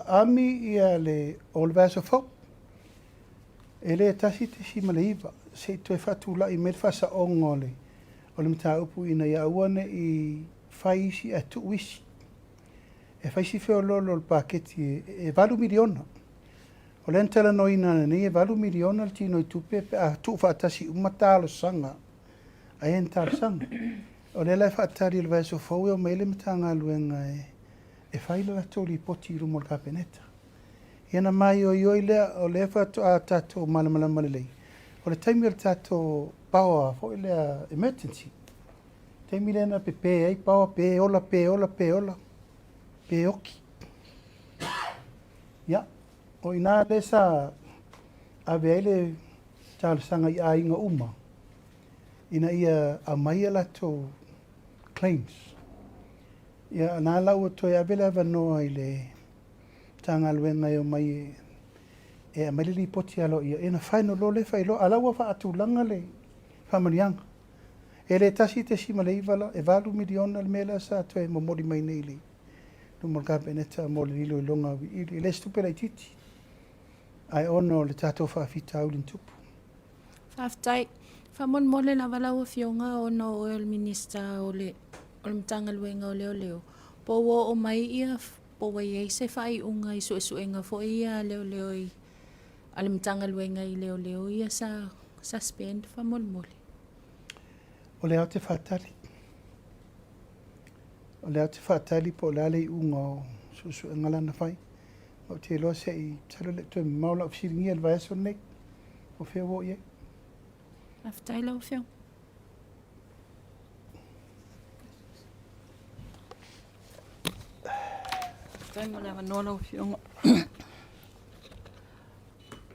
ami ia le olvaso fo. Ele tasi te sima le iwa. Se tu e whatula i me whasa ongo le. O le mta upu ina ia uane i whaisi a tu wisi. E whaisi wheo lolo le paketi e valu miliona. O le entala no ina ni e valu miliona le tino i tupe a tu whatasi umatalo sanga. A entalo sanga. O le lai whatari le vaso fo o me le mtanga luenga e whailo a tōli poti rumo le kapeneta. Iana mai o ioi lea o le whato a tato malamalama lei. O le taimi o le tato paua fo i lea emergency. Taimi lea na pepe ei paua pe ola. Pe oki. Ia. O ina le sa ave ele tālasanga i a inga uma. Ina ia a mai ala tō claims. Ia nā lau o toi avele ava noa i le tanga luenga o mai e a malili poti alo ia. E na whaino lo le whailo alaua wha atu langa le whamarianga. E le tasi te sima le iwala e valu miliona le mela sa toi momori mai nei le. Lumor kapeneta mo le lilo i longa i le stupe lai titi. Ai ono le tato whaafita au lin tupu. Whaftai, whamon mole na wala o fionga o no oil minister o le mtanga luenga o leo. Po o mai ia po wai se whai unga i suenga fo ia leo i ale mtanga luenga i leo ia sa suspend whamon mole. O leo te whatari. O leo te whatari po lale i unga o suenga lana whai. O te loa se i talo le tue maula o fisiringi alwa eso nei. O whea wo ie. Whaftai lau fionga. Tai mo le wanola o fionga.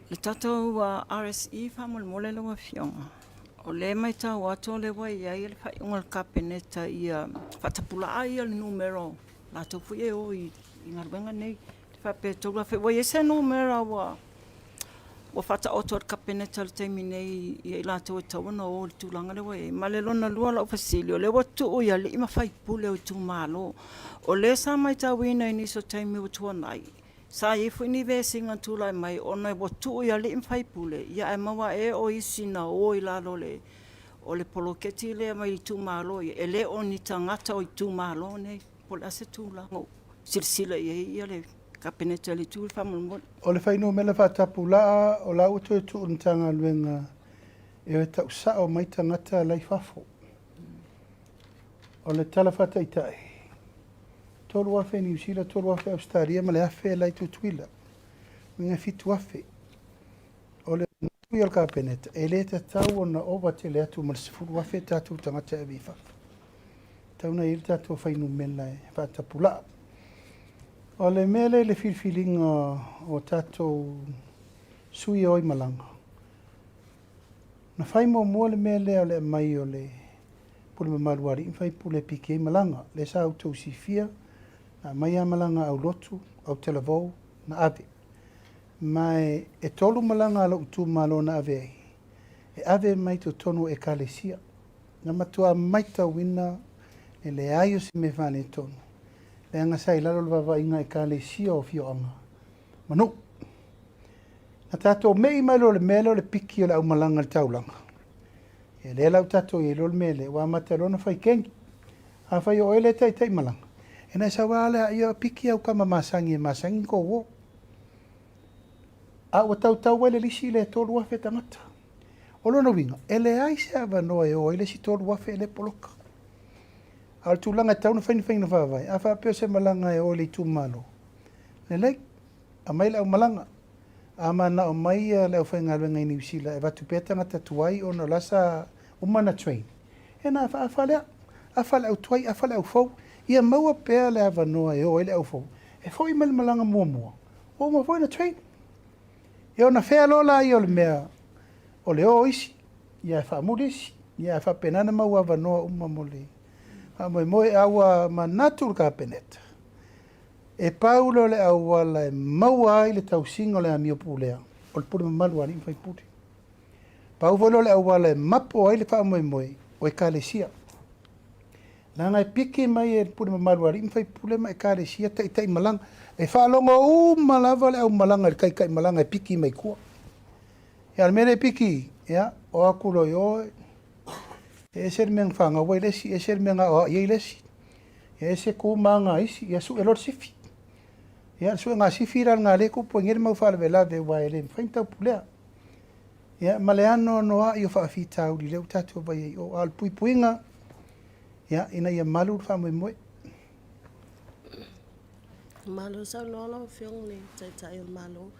Le tatou RSE whamolmole lau a fionga. O le mai tau ato le wai ai le whai unga le kapeneta ia whatapula ai le numero. La tau pui e o i ngarwenga nei. Te whape tau la whai wai e se numero wa whata oto le kapeneta le teimi nei i la tau e tau ana o le tūlanga le wai. Ma le lona lua lau fasilio. Le watu o ia le ima whai pule o tū malo. O le sa mai tau ina ini so teimi o tuanai. Sa i fu ni vesinga tūlai mai o nei watu o ia le ima whai pule. Ia e mawa e o isina o i lalo le. O le poloketi le mai i tū malo. E le o ni tangata o i tū malo nei. Po le ase tūlanga. Silsila ia le kapeneta le tūl whamolmole. O le whaino mele whatapula o la uto e tūntanga luenga e o tau sa o mai tangata lai whafo. O le tala whataitai. Tolu afe New Zealand, tolu afe Australia, ma le afe lai tutuila. Minga fitu afe. O le tui al kapeneta. E le te tau o na owa te le atu ma le sifuru afe tatu tangata e vifafa. tauna i tatou fainumela e faatapula'a. O le mea le filifiliga o tatou sui o i malaga. Na fai muamua le mea lea o le mai o le pule mamalu ari'i fai pule piki ai malaga. Le sa outou sifia na mai a malaga au lotu, au televou, na ave. Mai e tolu malaga a lo'u tumalo na ave ai. E ave mai totonu e kalesia. Na matua mai tauina e le ai o si me fane tonu. Le anga sai lalo le vavainga e kalesia o fioanga. Manu. Na tato mei mai lo le mele o le piki o le au malanga le taulanga. E le lau tato e lo le mele wa matalona fai kengi. A fai o ele tai malanga. E na sa wale a ia piki au kama masangi ko wo. A o tau wale lisi le tolu wafe tangata. O lona winga, ele ai se ava noa e o ele si tolu wafe ele poloka. Al tūlanga tauna whaina whawai, a whapeo se malanga e o le tūmalo. Le lei, a mai le au malanga. A mana o mai le au whainga luenga i Niusila, e watu petanga tatuai o no lasa umana train. E na a whale au tuai, a whale au fau, ia maua pēr le ava noa e o ele au fau. E fau i mele malanga mua. O ma fau na train. E o na whea lola i o le mea, o le o isi, ia e whaamurisi, ia e whapenana maua ava noa umamole. Moe aua manatu ka peneta. E paulo le aua le maua ai le tausinga le amio pulea. O le pule mamalu ani fai pule. Pauvolo le aua le mapo ai le wha moe o e kalesia. Langa e pike mai e pule mamalu ani fai pule ma e kalesia tai malanga. E whaalonga malava le au malanga le kai malanga e piki mai kua. E almere piki, ya, o akulo yo. E ser meng fanga wai lesi, e ser menga o ye lesi. E se ko manga isi, ya su elor sifi. Ya su nga sifi ran nga le ko po ngir mau fal vela de wai le fainta pulea. Ya maleano no a yo fa fita u le utatu vai o al puinga. Ya ina ya malu fa mo. Malo sa no lo fiong le tai malo.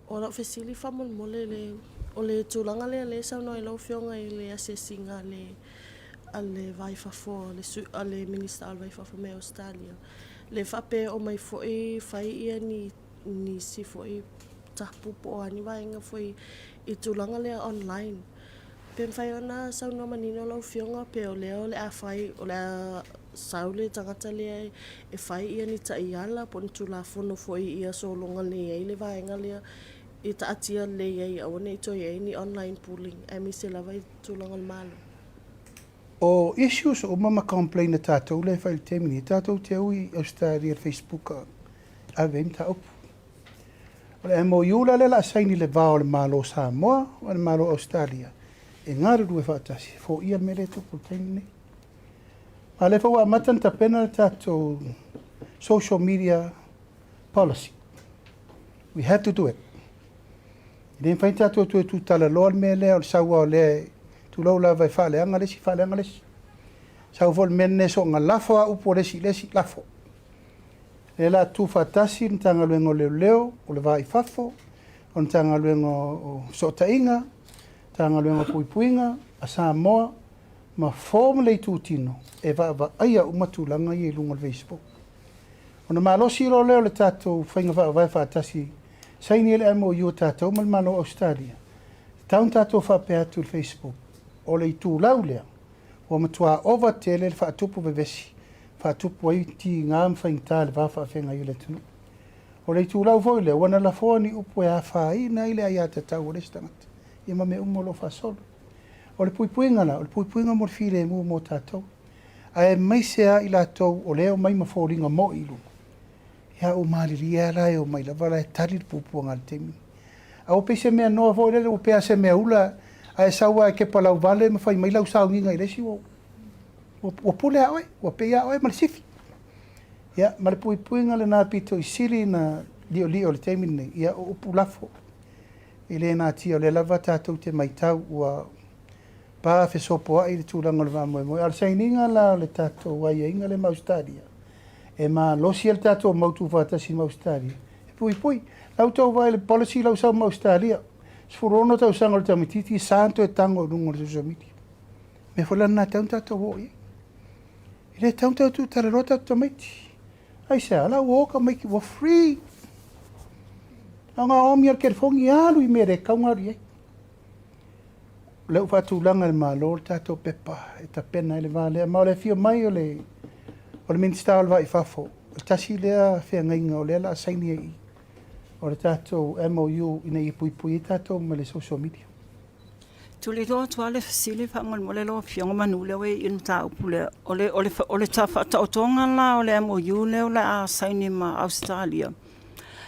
Ora fesili fa mo le o le tūlanga le sa no lo fionga i le assessinga ale vai fa fo le minister al vai fa fo me Australia le fa pe o mai fo e fai ia ni si fo e tapu po ani vai nga fo i tūlanga le online pe fai ona sa no manino lo fionga pe o le a fai o le saule tangata le e fai ia ni ta iala pon tula fo no fo ia so longa le vai nga le i ta atia le ai o nei to ai ni online pooling e mi se lava i tūlanga le malo. O issues o mama complain tatou le fai te mini tatou te ui Australia Facebook a venta op. O le mo yula le la saini le vao le malo Samoa o le malo Australia. E ngaru due fatasi fo ia mere to po te mini. Ma le fo a matan ta pena tatou social media policy. We have to do it. Nen fai tatou tu tala loa me le o saua o le tu lo la vai fale anga lesi. Sau vol menne so nga lafo a upo lesi lafo. Le la tu fatasi ntanga luengo leo o le vai fafo, o ntanga luengo o sotainga, tanga luengo puipuinga, a Samoa, ma form le tu tino, e va aia umatulanga i lungo le Facebook. O na malosi lo leo le tatou whainga vai fatasi, saini ele amo yu tatou mal malo Australia. Taun tatou whapea tu Facebook. O le tu laulea. O matua ova tele le whaatupu vevesi. Whaatupu ai ti ngam whaingta le wafa whenga yu le tunu. O le tu lau voile, wana la fōni upo e hawhai na ile ai ata tau o le stangata. Ima me umolo whasolo. O le puipuinga la, o le puipuinga mo file mu mo tatou. A e maisea ila tau o leo mai mawhoringa mo ilu. Ya o maliri ya lai o mai la vala e tari pupu ngal temi. A o pese mea noa vo le o pe se mea ula a e sawa ke palau vale ma fai mai lau sau nginga ile si o pule a oi, o pe ya oi mal sifi. Ya mal pui ngale na pito i siri na lio le temi nei ya o pulafo. Ile na ti o le lava tatou te mai tau ua pa fe sopo ai le tūlanga le vamo al saininga la le tatou wai inga le maustadia. E ma losi el tatou mautu fatasi maustadia. E pui lau tau vai le policy lau sau maustadia. Sfurono tau sanga le tamititi santo e tango lungo le social media. Me fola na tau tatou o ye. Le tautau tu tarerota tomaiti. Ai se ala woka make it free. Anga omi ar kerfongi alu I mere kaungari ai. Leu fatulanga le malo tato pepa e tapena ele vale ma le fio mai o le minister o le vai fafo. Tasi lea whengainga o lea la saini ai. O le tato MOU ina I pui tato ma le social media. Tuli doa tuale fasili whangal mole lo fionga manule we inu ta upule. Ole ta whataotonga la o le MOU leo la a saini ma Australia.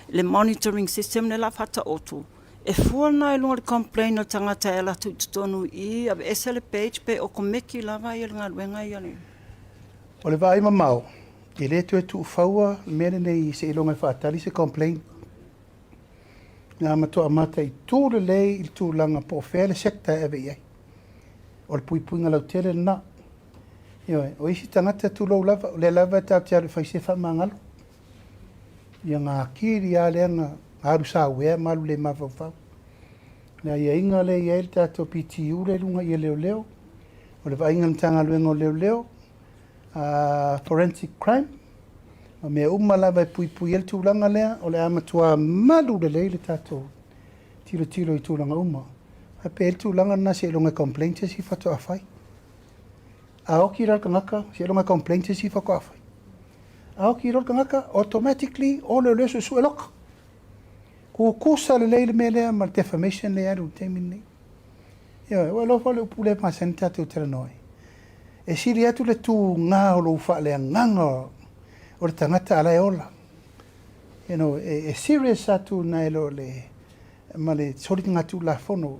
Le monitoring system le la whataotu. E fuana lunga le complain o tangata e la tutonu I a esele page pe o komeki lava I ngā luenga I ale. O le vai mamau. I le tu e tu ufaua mene nei se ilonga whaatali se complain. Ngā matua mata I tū le lei I tū langa po whele sekta ewe iai. O le pui ngā lau tele na. O isi tangata tu lau lava, o le lava tau te aru whaise whamangalo. Ia ngā kiri a lea ngā aru sa wea malu le mawawau. Nā ia inga le ia ele tātou PTU le lunga ia leo. O le vainga mtanga luenga o leo. Forensic crime. O mea umala vai pui ele tūlanga lea. O le amatua malu le tātou. Tiro I tūlanga uma. Hape ele tūlanga na se longa complaints si fato awhai. A oki raka ngaka se longa complaints si fako awhai. A oki raka ngaka automatically o le leso sueloka. Ko kusa le leile me lea ma defamation le aru te minni. Ia, wa lo fale upule ma senta te utera noi. E siri atu le tu ngā o lo ufa le nganga o le tangata ala e ola. You know, e serious atu na elo le ma le sori ngatu la fono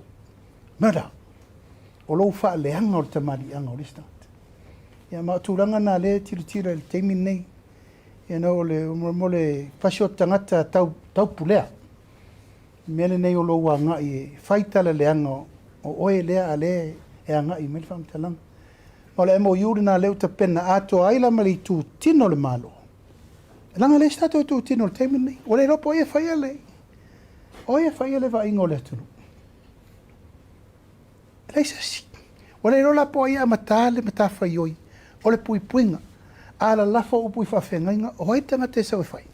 murder. O lo ufa le anga o le tamari anga o le stat. Ia, ma tūranga na le tira le te minni. You know, mo le pasio tangata tau pulea. Mele nei o lo wa ngai faitala le anga o oe lea ale e anga I mele whamtalang. Ma le MOU na leo ta pena ato aila mali tu tino le malo. E langa le stato tu tino le teimin nei. O le ropo oe whaia le. Oe whaia le wa ingo le tunu. Leisa si. O le rola po ia matale matafa ioi. O le puinga. Ala lafa upu I whawhengainga. Oe tanga te sa whai.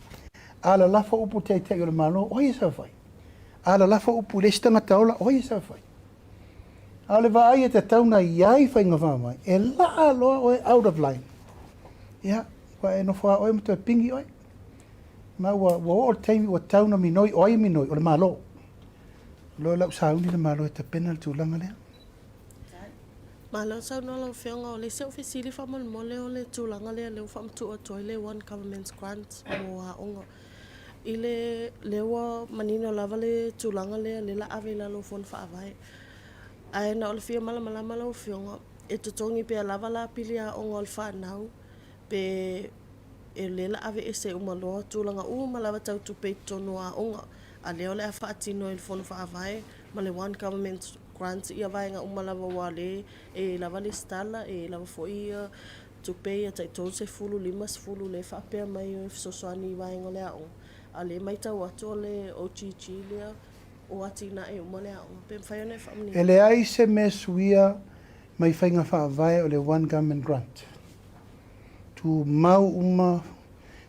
Ala lafa upu te o le malo. Oe sa whai. Ala lafa upu le stanga taola, oi sa fai. Ale va ai te tauna iai whainga whamai, e laa loa oe out of line. Ia, wa e no wha oe mtua pingi oe. Ma wa o teimi wa tauna minoi, oe minoi, o le malo. Loa lau sauni le malo e te pena le tūlanga lea. Malo sau no lau whionga o le se ofisili whamal mole o le tūlanga lea leo whamtu o toi le One Government's Grant o a onga. I le lewa manino lava le tūlanga lea le la ave la lo fon whaavai. Ai na o le whia malama lau whionga e tutongi pe a lava la pili a onga o le whanau pe e le la ave e se umaloa tūlanga malava tau tupe tonu a onga. A leo le a whaatino e le fon whaavai ma le One Government Grant ia vaenga umalava wale e lava le stala e lava foi tupe a taitou se fulu limas fulu le whaapea mai o fisosoani vaenga le a onga. A le mai tau atu o le OGG lea o ati na e umale a pe mwhai ona e whamni. E le ai se me suia mai whainga whaavai o le One Government Grant. Tu mau uma,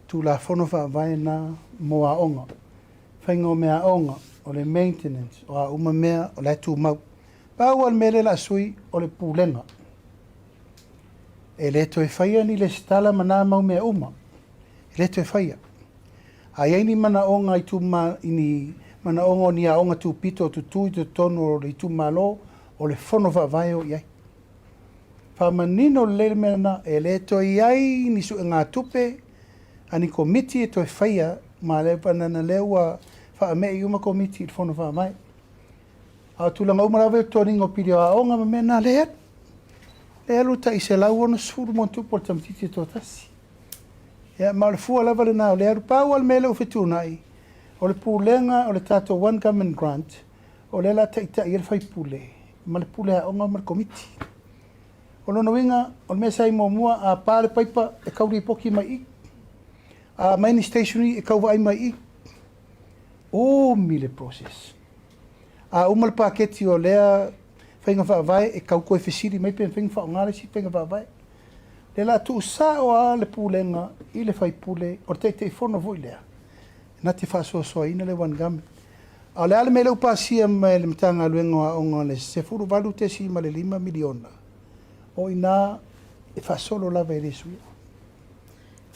tu la whono whaavai na mo a onga. Whainga o mea onga, o le maintenance, o a uma mea, o le tu mau. Pau al mele la sui o le pūlenga. E le to e whaia ni le stala mana mau mea uma. E le to e whaia. Ai ai ni mana onga I tu ma ini mana onga ni a onga tu pito tu tui tu tonu o le tu malo o le fono vai o iai. Whamanino le mena e le to iai ni su ngā tupe ani komiti e to e whaia ma le panana leua wha me I uma komiti I fono vai. A tulanga umarawe toningo piri a onga ma mena le atu. Le alu ta I se lau ono suru montu por tamtiti to tasi. Ya ma le fua lava le nao le aru pau al mele o whetūnai. O le pūlenga o le tātou One Government Grant o le la taita I le whai pūle. Ma le pūle a onga ma le komiti. O lono winga o le mesa I mua a pāle paipa e kauri poki mai I. A maini stationary e kauwa ai mai I. O mile process. A umal paketi o lea whainga whaavai e kau koe whesiri mai pe whainga whaongare si whainga whaavai. Le la tu sa o a le pulenga i le fai pule o te fono voi lea. Na te whaso soa ina le wan game. A le ale me leu pasia me le mtanga luenga onga le se furu valu te si ma le 5 miliona. O ina e whasolo lava e resu.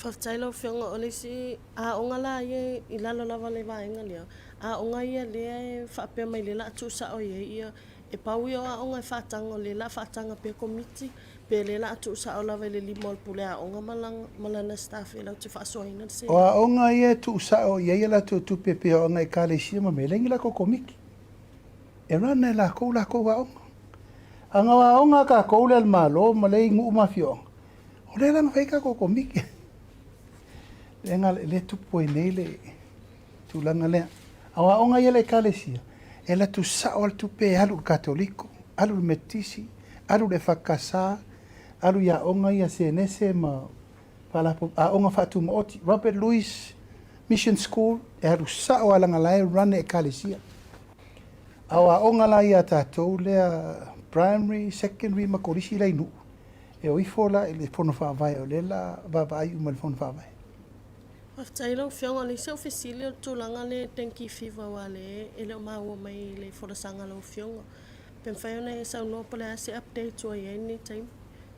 Whaftailo whionga o lesi a onga la ia I lalo lava le vaenga lea. A onga ia lea e whapea mai le la tusa o ia e pau ia a onga e whatanga le la whatanga pe komiti pe le la tusa o lava le 5 o pule a onga malana staff e lau te whasoina se. O a onga ia tu sa o ia la tu pepe o onga e kale sia ma me lengi la kokomiki. E rana la kou a onga. Anga wa onga ka kou le malo ma le ingu mafio. O le lang whaika kokomiki. Lenga le tupu e nei le tu langa lea. Awa onga ia le kalesia. E la tu sa o tu pe alu katoliko, alu metisi, alu le whakasa, alu ia onga ia CNS ma palapo, a onga whatu mooti. Robert Louis Mission School, e alu sa o alanga lai rane e kalesia. Awa onga la ia tātou lea primary, secondary, ma korisi lai nu. E o ifola e le fono whaavai o lela, vavai uma le fono whaavai. Whaftailo whionga le se ofisili o tūlanga le tenki whiwa wale e leo maua mai le whorasanga lau whionga. Pen whaiona e sau noa pole a se update o i anytime.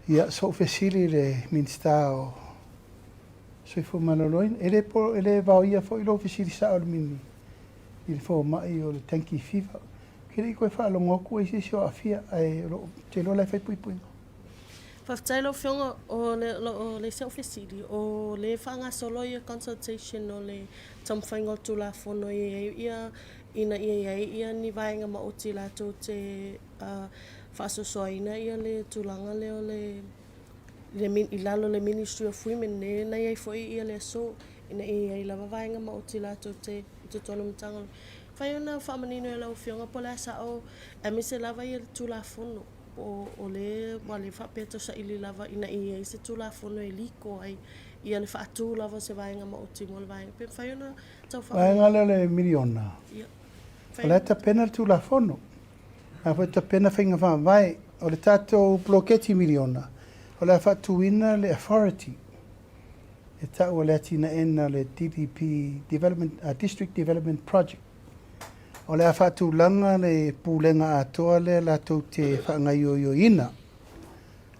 Ia, so ofisili le minsta o soifo maloloin. E le vau ia fo ilo ofisili sa o le mini. I le fo mai o le tenki whiwa. Kere i koe whaalongoku e si sio afia te lo lai whai pui pui. Whaftailo whionga o le se ofisili o le whanga solo ia consultation o le tamwhainga o tula whono ia ia ni vaenga ma oti lato te whasosoaina ia le tulanga le o le ilalo le Ministry of Women ne na ia foi ia le so ina ia lava vaenga ma oti lato te tonu mtanga. Whaiona whamanino e lau whionga pola sa o mise lava ia le tula whono. O le wale whapeto sa ili lava ina ia se tula whono e liko ai ia le whaatu lava se vaenga ma o timo le vaenga. Pe whaiona tau vaenga le miliona. O le ta pena le tula whono. A whai ta pena whainga whaavai o le tātou bloketi miliona. O le whaatuina le authority. E tau o le atina ena le DDP, District Development Project. O le whatu langa le pūlenga atoa le la tau te whangai o ina.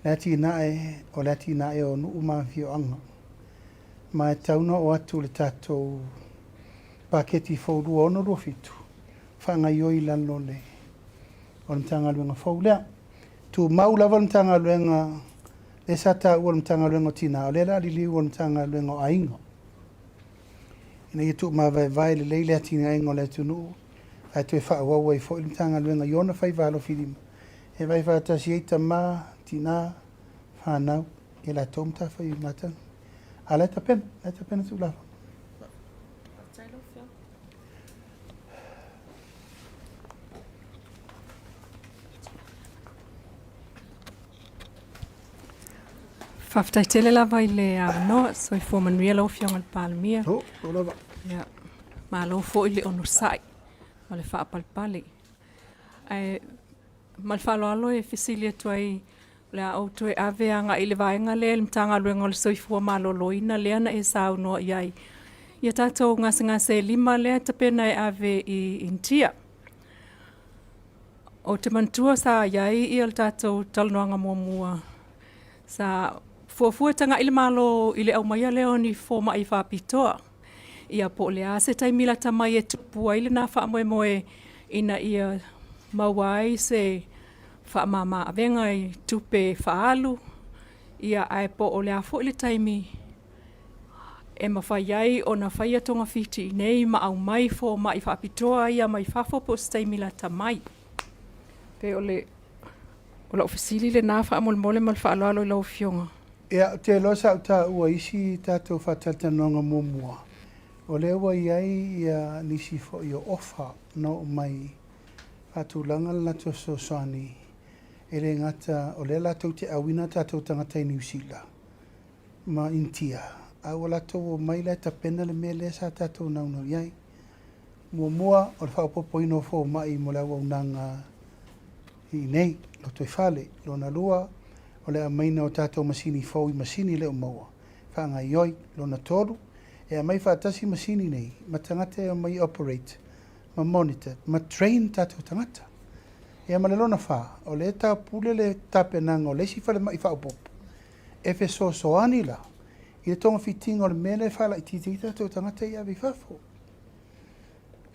Le ati nae o nuu mawhio anga. Ma e tauna o atu le tātou paketi whaurua ono rofitu. Whangai o lano le o le mtanga luenga whaulea. Tu maulawa le mtanga luenga le sata ua le mtanga luenga o tina. O le la li liu o le mtanga luenga o aingo. Ina i tu mawai vai le leile ati nga ingo le tunu. Ai tu e whaawau ai fo ilitanga luenga iona whai walo whirima. E vai whaatasi eita mā, tina, whanau, e la tōmta whai matang. A leta pena tu lawa. Whaftaitele lava I le no, so I forman ria lau whionga le palemia. O lava. Ia, ma lau fo I le ono sai. Ma le whaapalpali. Ma le whaaloalo e whisilia tuai le au tue aveanga I le vaenga le mtanga luenga le soifua maloloina leana e sao noa iai. Ia tātou ngase 5 lea tapena e ave I intia. O te mantua sa iai I le tātou talanoanga mua. Sa fuafuatanga I le malo I le au maia leo ni fōma I whapitoa. Ia po le ase taimila tamai e tupu ai le nā whaamoemoe ina ia mauai se whaamama avenga I tupe whaalu. Ia ai po o le afo le taimi e mawhai ai o na whaia tonga whiti nei ma au mai fo mai whaapitoa ia mai whafo po se taimila tamai. Pe o le ofisili le nā whaamolmole mal whaaloalo I lau whionga. Ia te losa au tā ua isi tātou whatatanoanga mua. O le ua iai ia nisi fo I o ofa no mai whatulanga lato sosani. E le ngata o le lato te awina tātou tangata I New Zealand. Ma intia. Au lato o mai le tapena le mele sa tātou nauna iai. Mua o le whaopopoino fo mai mo le au nanga I nei. Lo toi whale. Lo na lua o le amaina o tātou masini fau I masini le o maua. Whaanga ioi lona tolu, e a mai whaatasi masini nei, ma tangata e o mai operate, ma monitor, ma train tātou tangata. E a malelona wha, o le tā pule le tape nanga o le si whale mai whaopopo. E fe so soani la, I le tonga fitinga o le mele whala I titi tātou tangata I avi whafo.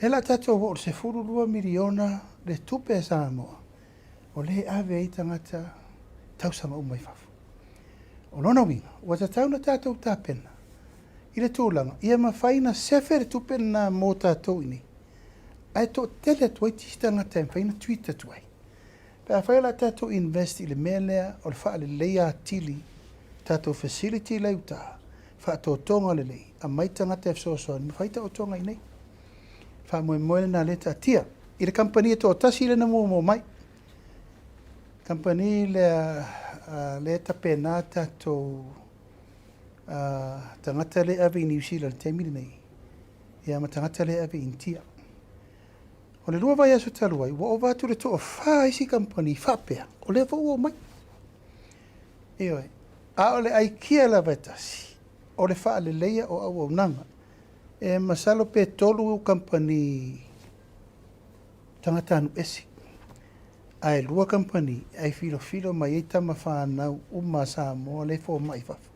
Le la tātou o se furu 2 miliona le tupe e Samoa, o le ave I tangata tausanga umai whafo. O lona winga, wa ta tauna tātou tāpena. I le tūlanga, ia ma whaina sefere tupena mō tātou ini. Ai tō tele tuai tistanga te whaina Twitter tuai. Pea whaila tātou invest I le melea o le wha le leia tili tātou facility leu tā. Wha tō tonga le lei, a maitanga te fsosoan, ma whaita o tonga I nei. Wha moe na le tā tia. I le kampani tō tasi le na mō mai. Kampani le tapena tātou tangata le ave I New Zealand te miri nei. Ia ma tangata le ave intia. O le lua vai aso talu ai, wa o vatu le toa wha isi kampani, whapea, o le vau o mai. Eoi, a o le aikia la vaitasi, o le wha le leia o au au nanga. E masalo pe tolu kampani tangata anu esi. Ai lua kampani, ai filo mai eita ma whanau uma Samoa le fo mai fafu.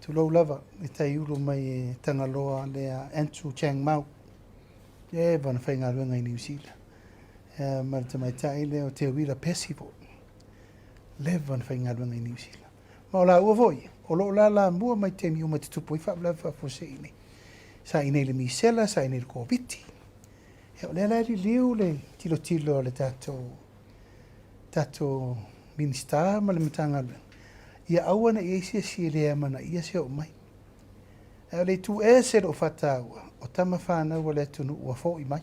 Tulau lava, e tai ulu mai e tangaloa lea Andrew Chang Mau. E vana whainga ruenga I New Zealand. Marita mai tai leo te wira pesivo. Le vana whainga ruenga I New Zealand. Ma o la ua voi, o lo la mua mai te mi o mai te tupu I whaaplewa fose ini. Sa inei le misela, sa inei le kōpiti. E o le alari liu le tilo le tato minista ma le matanga ruenga. Ia aua na iesia si lea mana ia se o mai. E o le tu e se o whataua. O tama whanau o le tunu ua fo I mai.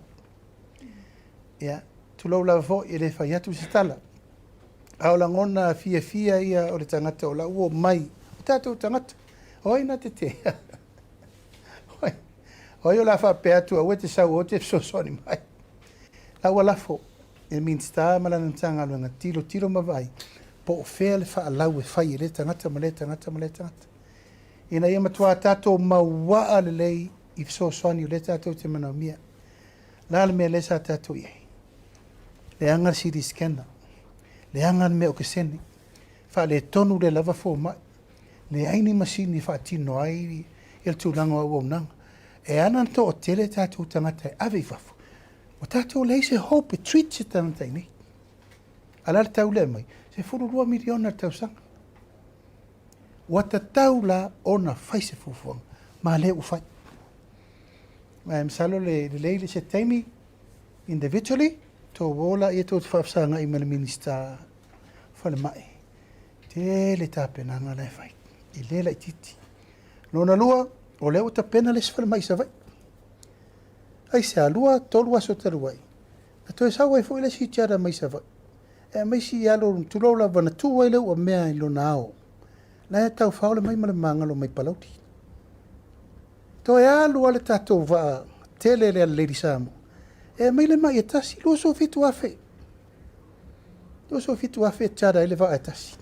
Ia, tulau la fo I le whai atu TUSITALA. A o la ngona fia ia o le tangata o la ua mai. O tātou tangata. Oi na te te. Oi o la whape atu a ue te sau o te sosoni mai. La ua lafo. E minsta malana tanga luenga tilo mawai. Po o whea le wha lau e whai le tangata ma le tangata. Ina ia matua tātou mawaa le lei I fsosoni o le tātou te manau mia. La le mea le sa tātou iei. Le angar siri scanner. Le angar mea o ke sene. Wha le tonu le lava fō mai. Le aini masini wha tino ai il tūlanga o nanga. E ananto o tele tātou tangata ave wafu. O tātou lei se hope treat se tangata nei. Alare tau le mai. Se furu 2 miliona tau sanga. Wata tau la ona whai se fufuanga. Ma le u whai. Msalo le leile se taimi individually to wola I to whafsanga I mele minista whale mai. Te le tāpena ngā lai whai. I le lai titi. Lona lua, o leo ta pena les whale mai sa vai. Ai se alua, tolu aso taruai. Na toi sa wai fo ile si tiara mai sa vai. E mai si alo tulola wana tu wai leo o mea I lona ao. Na e tau whaole mai male mangalo mai palauti. To e alu ale tātou wa tele le Lady Samoa. E mai le mai e tasi, lo so fitu afe. Lo so fitu afe tada ele wa e tasi.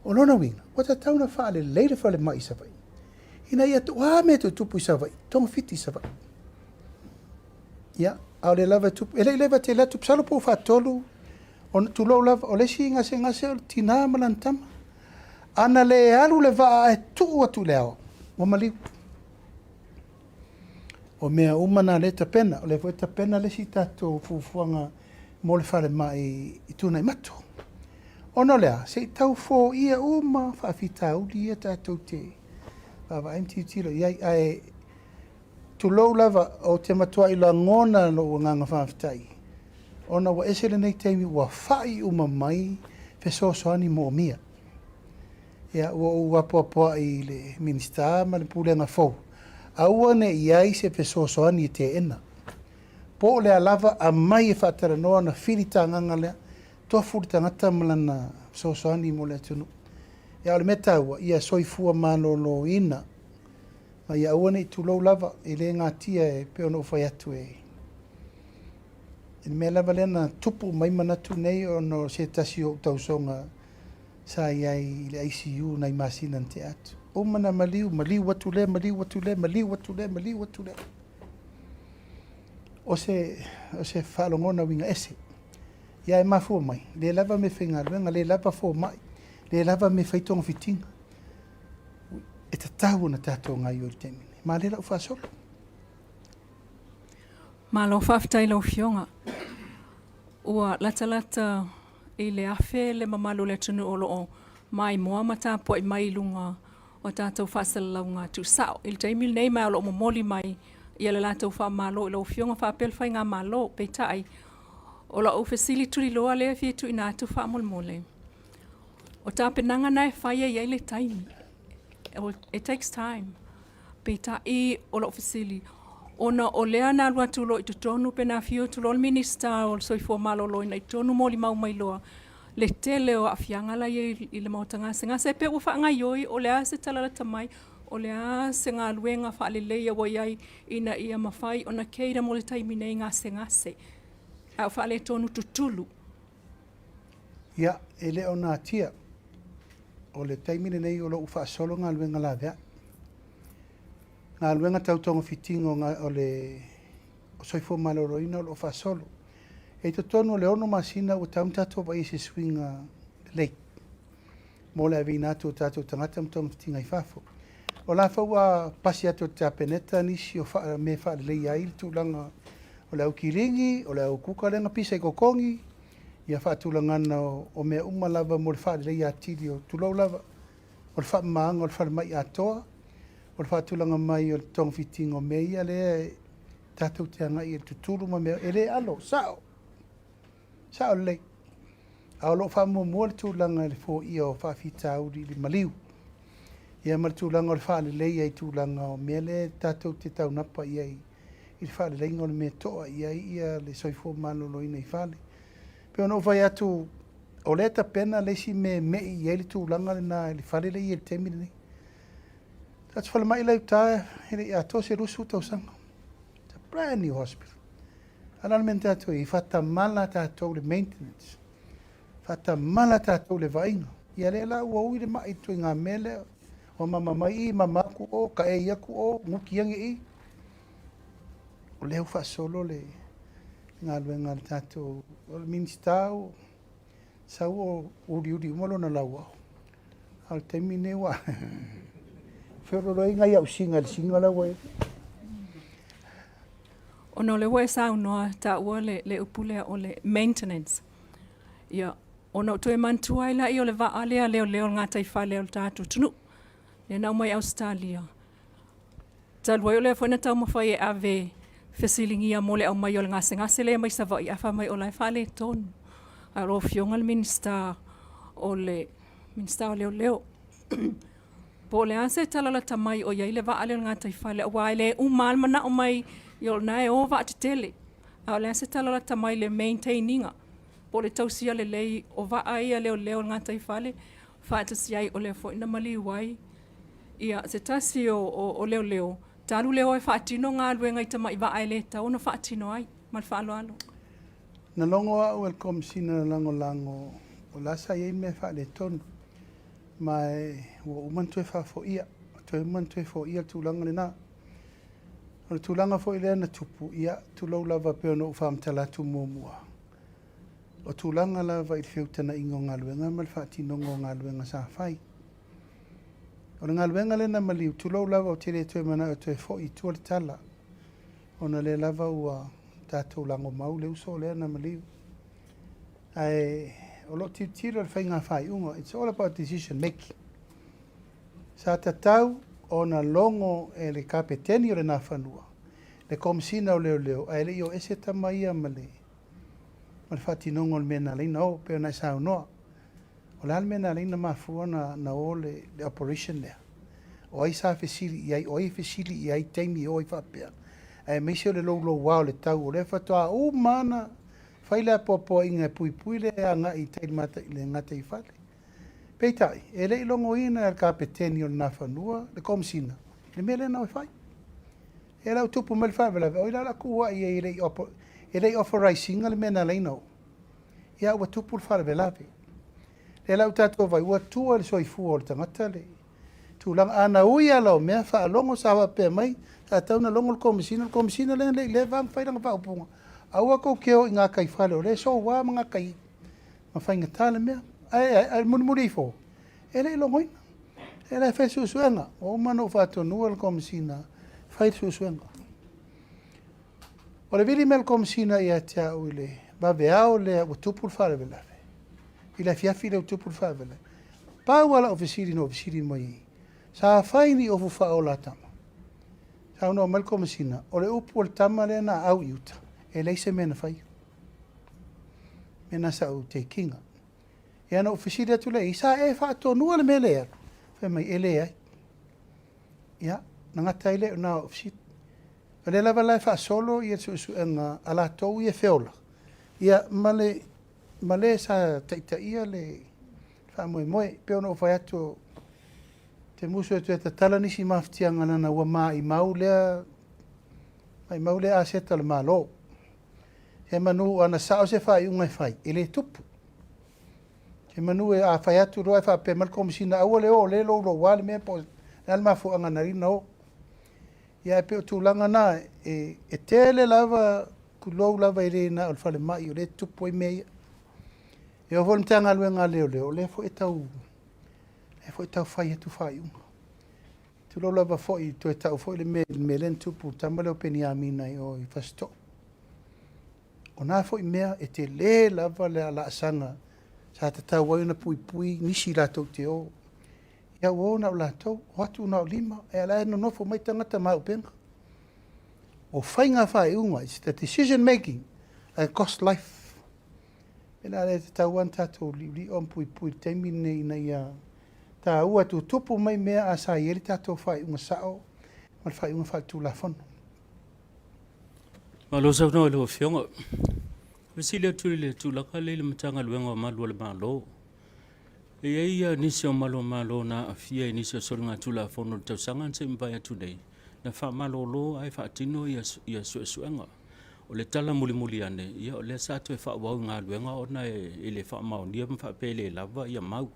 O lona wina, wata tauna wha ale leire wha le mai sa vai. Ina ia tu me tu tupu sa vai, tonga fiti sa vai. Ia, au le lava tupu, ele leva te la tupu salo po wha tolu, on tu lo lava, o le si ngase o tina malantama. Ana le alu le wa e tu atu leo, o maliu. O mea umana le tapena, o le foi tapena le si tātou fufuanga mo le whare mai I tūnei mato. Ono lea, se tau fō ia uma whawhitau li ia tātou te wawa MTT iai ai tu lou lava o te matua I la ngona lo nganga whawhitai. Ona wa esele nei teimi wa whai uma mai fesosoani mo mia. Ia ua poa I le minista ma le pūlenga fōu. Aua ne iai se pesosoani te ena. Po le alava a mai e whaatara noa na whirita nganga lea, toa furita ngata malana pesosoani mo le tunu. Ia ole metaua, ia soifua malolo ina. Ma ia aua ne I tulou lava, I le ngā tia e peono whai atu e. I me lava lena tupu mai manatu nei o no se tasi o tausonga sa iai i le ICU nai masina te atu. O mana maliu atu le, maliu atu le, maliu atu le, maliu atu le. O se whaalongona winga ese. Ia e mafua mai. Le lava me whaingaruenga, le lava fo mai. Le lava me whaitonga fitinga. E ta tau na tātou ngai o te mine. Ma le lau whaasolo. Ma lo whaftai lau fionga. Ua lata i le afe le mamalu le tunu o loo mai moa mata po i mai lunga o tātou whasala lau ngā tūsao. I le taimil nei mai o loo momoli mai i le lātou wha malo i lau fionga whapel whai ngā malo peitai. O la o fesili turi loa le fitu i nātu wha molmole. O tā penanga nai whaia i le taimi. It takes time. Peitai o la o fesili. Ona o lea nā lua tulo i tutonu pena fio tulo o minister o soifo malo lo ina i tonu moli mau mai loa. Le tele o afiangala i le mautanga se ngā se pe ua wha ngai oi o lea se talala tamai o lea se ngā luenga wha leleia wa iai ina ia mawhai ona keira mo le taimi nei ngā se ngase. Au wha le tonu tutulu. Ia, e le o nā tia. O le taimine nei o lo uwha solo ngā luenga la vea. Ngā luenga tautonga fitingo o le o soifo maloroina o lo uwha solo. E to tonu le ono masina o taumtato wa isi swinga lake. Mo le avi nātu o tātou tangata mtonga fitinga i whafo. O la whaua pasi ato te apeneta nisi o me wha lei ail tūlanga o le au kiringi, o le au kukarenga pisa i kokongi, ia whaatulangana o mea umalava mo le wha lei atiri o tulau lava, o le wha maanga o le wha mai atoa, o le whaatulanga mai o le tong fitingo mea ia le tātou te anga i e tuturu ma mea, e le alo, sao lei. A lo wha mua le tūlanga le fo ia o wha fita auri le maliu. Ia ma le tūlanga o le wha lei ai tūlanga o mea le tātou te taunapa ia i le whale lei ngone me toa ia le soifo malolo ina i whale. Pe ono vai atu o leta pena leisi me i ele tūlanga le na le whale lei e le temine nei. That's whale mai lau tae hele i ato se rusu tau sanga. It's a brand new hospital. Alana men tātou i whata mala tātou le maintenance. Whata mala tātou le vainga. Ia le la ua ui le mai tui ngā mele o mama mai i mamaku o ka e iaku o ngukiangi i. O leo wha solo le ngā luenga le tātou o le ministau sau o uri umalo na lau au. Al teimi ne wa. Whiororoi ngai au singa le singa lau e. Ono le wae sau noa ta ua le upulea o le maintenance. Ia, ono tue mantua ila i o le vaalea leo ngā taifa leo le tātou tunu. Le nau mai Australia. Talua o le whaina tau mawhai e ave fesilingia mo le au mai o le ngase le mai sa vai afa mai o lai whale tonu. A ro fionga le minister o leo. Po le ase talala tamai o iai le vaa leo ngā taifa le awai le umal mana o mai i o nae o va te tele. A le ase talala tamai le maintaininga. Po le tausia le lei o vaa ia leo ngā taifa le whaatasi ai o le fo ina mali wai. Ia se tasi o leo. Talu leo e whaatino ngā luenga i tama i wa ai le tau na whaatino ai, mal whaaloalo. Na longo a welcome sina lango o lasa iei me wha le tonu. Mai ua umantu e whafo ia, tu umantu e fo ia tūlanga le nā. O le tūlanga fo i lea na tupu ia, tūlau lava peo no whaamtala tu mua. O tūlanga lava i le whiutana ingo ngā luenga, mal whaatino ngā luenga sa whai. O ngā luenga le na maliu, tūlau lava o tere tue mana o tue fo i tua le tala. O na le lava ua tātou lango mau le uso o lea na maliu. Ai, o lo tiro le whainga whai ungo, it's all about decision making. Sa tatau o na longo e le kapeteni o le na whanua. Le komisina o leo, ai le i o ese tamaia ma le whatinongo le mena leina o, peo na sao noa. O le almena leina mafua na o le operation lea. O ai sa fesili iai, o ai fesili iai teimi o ai whapea. Ai meisi o le lou wao le tau o le whatoa o mana whaile popo inga pui le a nga i teili mata i le ngata i whale. Peitai, e le ilongo ina al kapeteni o le na whanua, le komisina. Le mele na o whai. E lau tupu me le whawelawe, o ila la kua i e rei authorizing le mena leina o. Ia ua tupu le whawelawe. Le lau tātou vai ua tua le soifua o le tangata le. Tūlanga ana ui ala o mea wha alongo sawa pe mai. Tātou na longo le komisina le vang whairanga whaupunga. Aua kou keo i ngā kai whale o le so wā mga kai. Ma whainga tāle mea. Ai muri fo. E le longoina. E le whai susuenga. O mano whatonua le komisina. Whai susuenga. O le vili me le komisina i atea ui le. Ba veao le o tupul whare velare. I le fiafi le o tupul whare velare. Pau ala o visiri no visiri mo i. Sa whaini o fufa o la tama. Sa uno mal komisina. O le upu o le tama le na au iuta. E leise mena whai. Mena sa u te kinga. E ana o visiri atu le. Isa e whaatonua le mele ero. Whai mai ele ai. Ia. Nangata ile o na o visiri. O le lava lai wha solo i e su enga ala tou i e feola. Ia male sa taita'i le wha moe. Peo no whai atu te musu e tu e tala nisi maftianga nana ua maa i maulea a seta le malo. He manu ana sao se whai ungai whai. E le tupu. He manu e a whai atu roa e wha pe malkomisina aua le o le lo wale mea po. Nal mafu anga narina o. Ia e peo tūlanga nā e tele lava kulou lava i reina o le whale mai o le tupu i mea. E o volumtanga luenga leo le fo e tau whai atu whai unga. Tulo lava fo i to e tau fo i le me len tupu tama leo peni a mina i o i fasto. O nā fo i mea e te le lava le ala asanga sa te tau wai una pui nisi rātou te o. Ia o na o lātou, o atu na o lima, e ala e no nofo mai tangata mau penga. O whainga whai unga, it's the decision making, and cost life. E la le te tau an tātou li on pui teimi nei na ia. Tā ua tu tupu mai mea a sa ieri tātou whai unga sao, ma whai unga whai tū la whanu. Malo sa no lo fionga. Visile tu le tu la kale le matanga luenga o malu le malo. E ia nisi o malo na afia nisi o solinga tula fono tau sangan se mbaya today. Na fa malo lo ai fa tino ia suenga. O le tala muli ane ia o le sa tu e fa wau ngā luenga o na e le fa mau ndia mfa pele lava ia mau.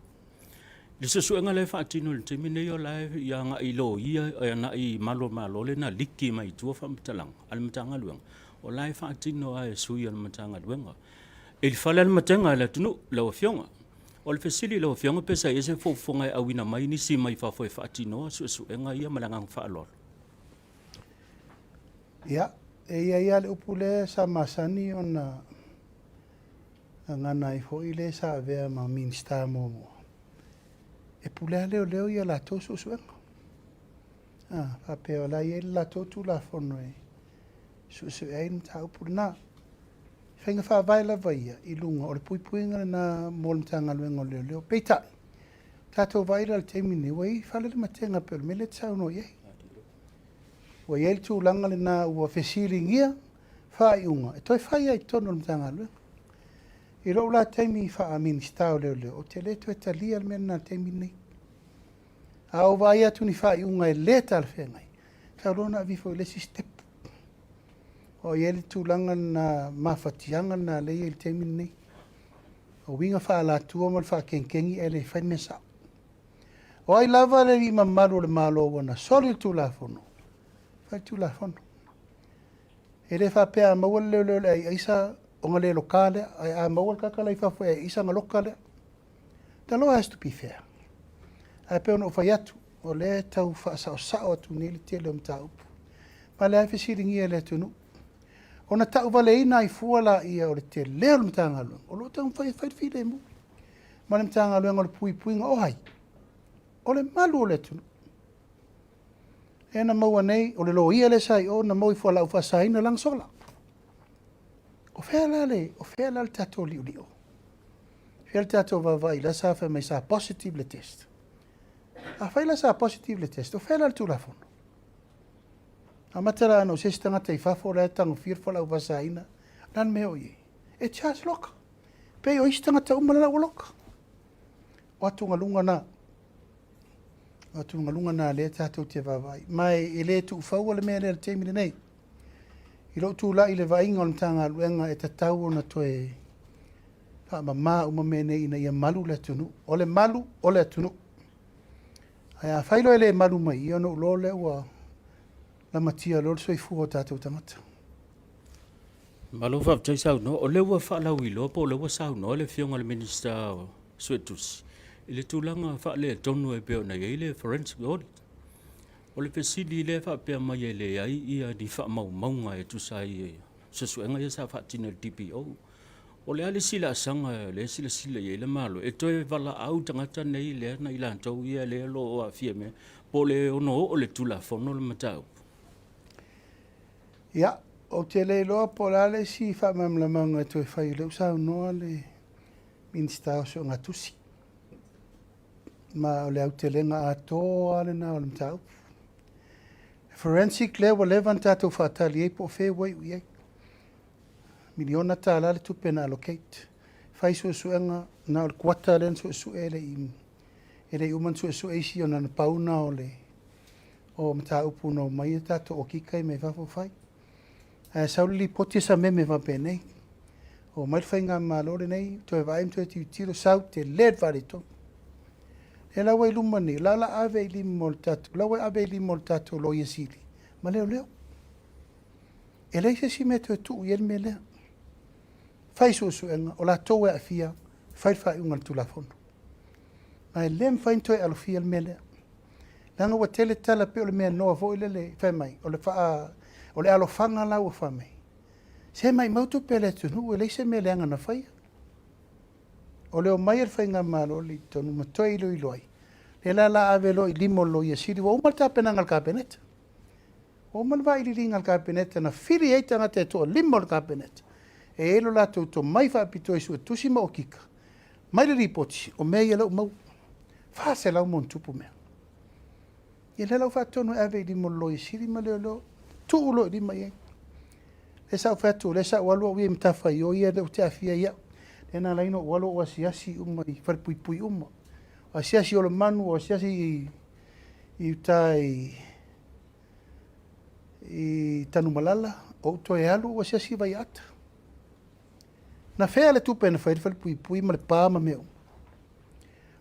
Le suenga le fa tino le timine yo la ia nga ilo ia na i malo le na liki mai tu fa mtalang al mtanga luenga. O la fa tino ai sui al mtanga luenga. Il fala al mtanga la tunu la fionga. O le fesili lo fionga pesa ese fofonga e awina mai ni si mai fa foi fatino suenga ia malanga fa lor. Ia, ia le upule sa masani ona ngana i foi le sa vea ma minsta mo. E pule leo ia la to suenga. Fa pe ola ia la to tu la fono e. Suenga ta upuna. Whainga wha vaila vaia i lunga o le puipuinga na molmtanga luenga leo. Peita, tātou vaila le teimine, wai whale le matenga pelo, me le tsau no iei. Wai el tū langa le na ua whesiringia, whai unga. E toi whai ai tono le mtanga luenga. I rau la teimi wha a ministao leo. O te le tu e talia le mena na teimine. A o vai atu ni whai unga e le tal whengai. Kaurona vifo le si step. O ieli tūlanga na mawhatianga na leia il teimini nei. O winga wha la tua mal wha kenkengi e le whaine sa. O ai lava le i mamaru le malo wana sori tūla whono. Whai tūla whono. E le wha pēa maua leo le ai isa o nga le lokale, ai a maua kakala i whafo e isa nga lokale. The law has to be fair. Ai pēo no whai atu o le tau wha sao atu nili te leo mta upu. Ma le ai whisiringi e le tunu. Ona tau vale ina i fuala ia o le te leo le mtanga luenga. O lo tau whai while mu. Ma le mtanga luenga o le puipuinga o hai. O le malu o le tunu. E na maua nei, o le lo ia le sai, o na mau i fuala ufa saina lang sola. O whea la le tato liu. Whea le tato vavai, la sa whea mai sa positive le test. A whai la sa positive le test, o whea la le tulafono. A matara ano se tangata i whafo rea tango whirwhala uwa saina. Nan meo ye. E charge loka. Pei o isi tangata umalala ua loka. O atu ngalunga na le tātou te vavai. Mai e le tu whaua le mea le teimile nei. I lo tu la i le vainga o le tanga luenga e tatau o na toe Whaamama uma mene ina ia malu le tunu. Ole malu, ole tunu. Ai whailo ele malu mai, ia no lo le ua la matia lo soi fu o tātou tangata. Malo fa sau no, o le ua whaalau i lopo, o le ua sau no, le fionga le minister Swetus. Ile tūlanga wha le tonu e peo na le forensic audit. O le pesidi le wha pea mai e le ai ia di wha maunga e tusai e sasuenga ia sa wha tina le DPO. O le ali sila asanga le sila ia le malo. E toe wala au tangata nei le na ila antau ia le lo o a fia me. Po le ono o le tula fono le matau. Ia, o te le loa po la le si wha mamlamanga toe whai leu sau noa le minister o so ngatusi. Ma o le au te lenga a toa le na o le matau. Forensic le wa levan tātou whaatali e po whewai ui e. Miliona tāla le tupe na allocate. Whai suenga na o le kuata len suesue le i. E le uman suesue isi o na pauna o le. O matau puno mai e tātou o kikai me whafo whai. Sauli poti sa me vape nei. O mai whainga malore nei. Toe vaim toe tiro sau te led vari to. E lawa i luma ni, la ave i limo tatu, lawa ave i limo tatu lo i sili. Ma leo. E leise si me tu i el me lea. Fai suenga, o la toa a fia, fai ungal tu la fono. Ma e lem fai toi alo fia el me lea. Langa wa tele tala pe o le mea noa vo le fai mai, o le alo fanga lau o fai mai. Se mai mautu pele tunu, e leise me leanga na fai. O leo mai er whainga malo li tonu matoi ilo iloi. Le la ave lo i limo lo i asiri. Wa umal tāpena ngal kāpeneta. O umal wa ili ngal kāpeneta na whiri eita ngate to limo al kāpeneta. E elo la to mai whaapito isu e tusi ma o kika. Mai le ripoti o mea i lau mau. Whaase lau mon tupu mea. I le lau whaatonu ave i limo lo i asiri ma leo lo. Tu ulo i lima i. Le sa whaatu, le sa walua ui mtafa i o ia le te afia ia. Ena laino walo o asiasi uma i wharpuipui uma. O asiasi o le manu, o asiasi i tai i tanu malala, o toe alu o asiasi vai ata. Na whea le tupe na wharpuipui ma le pāma meu.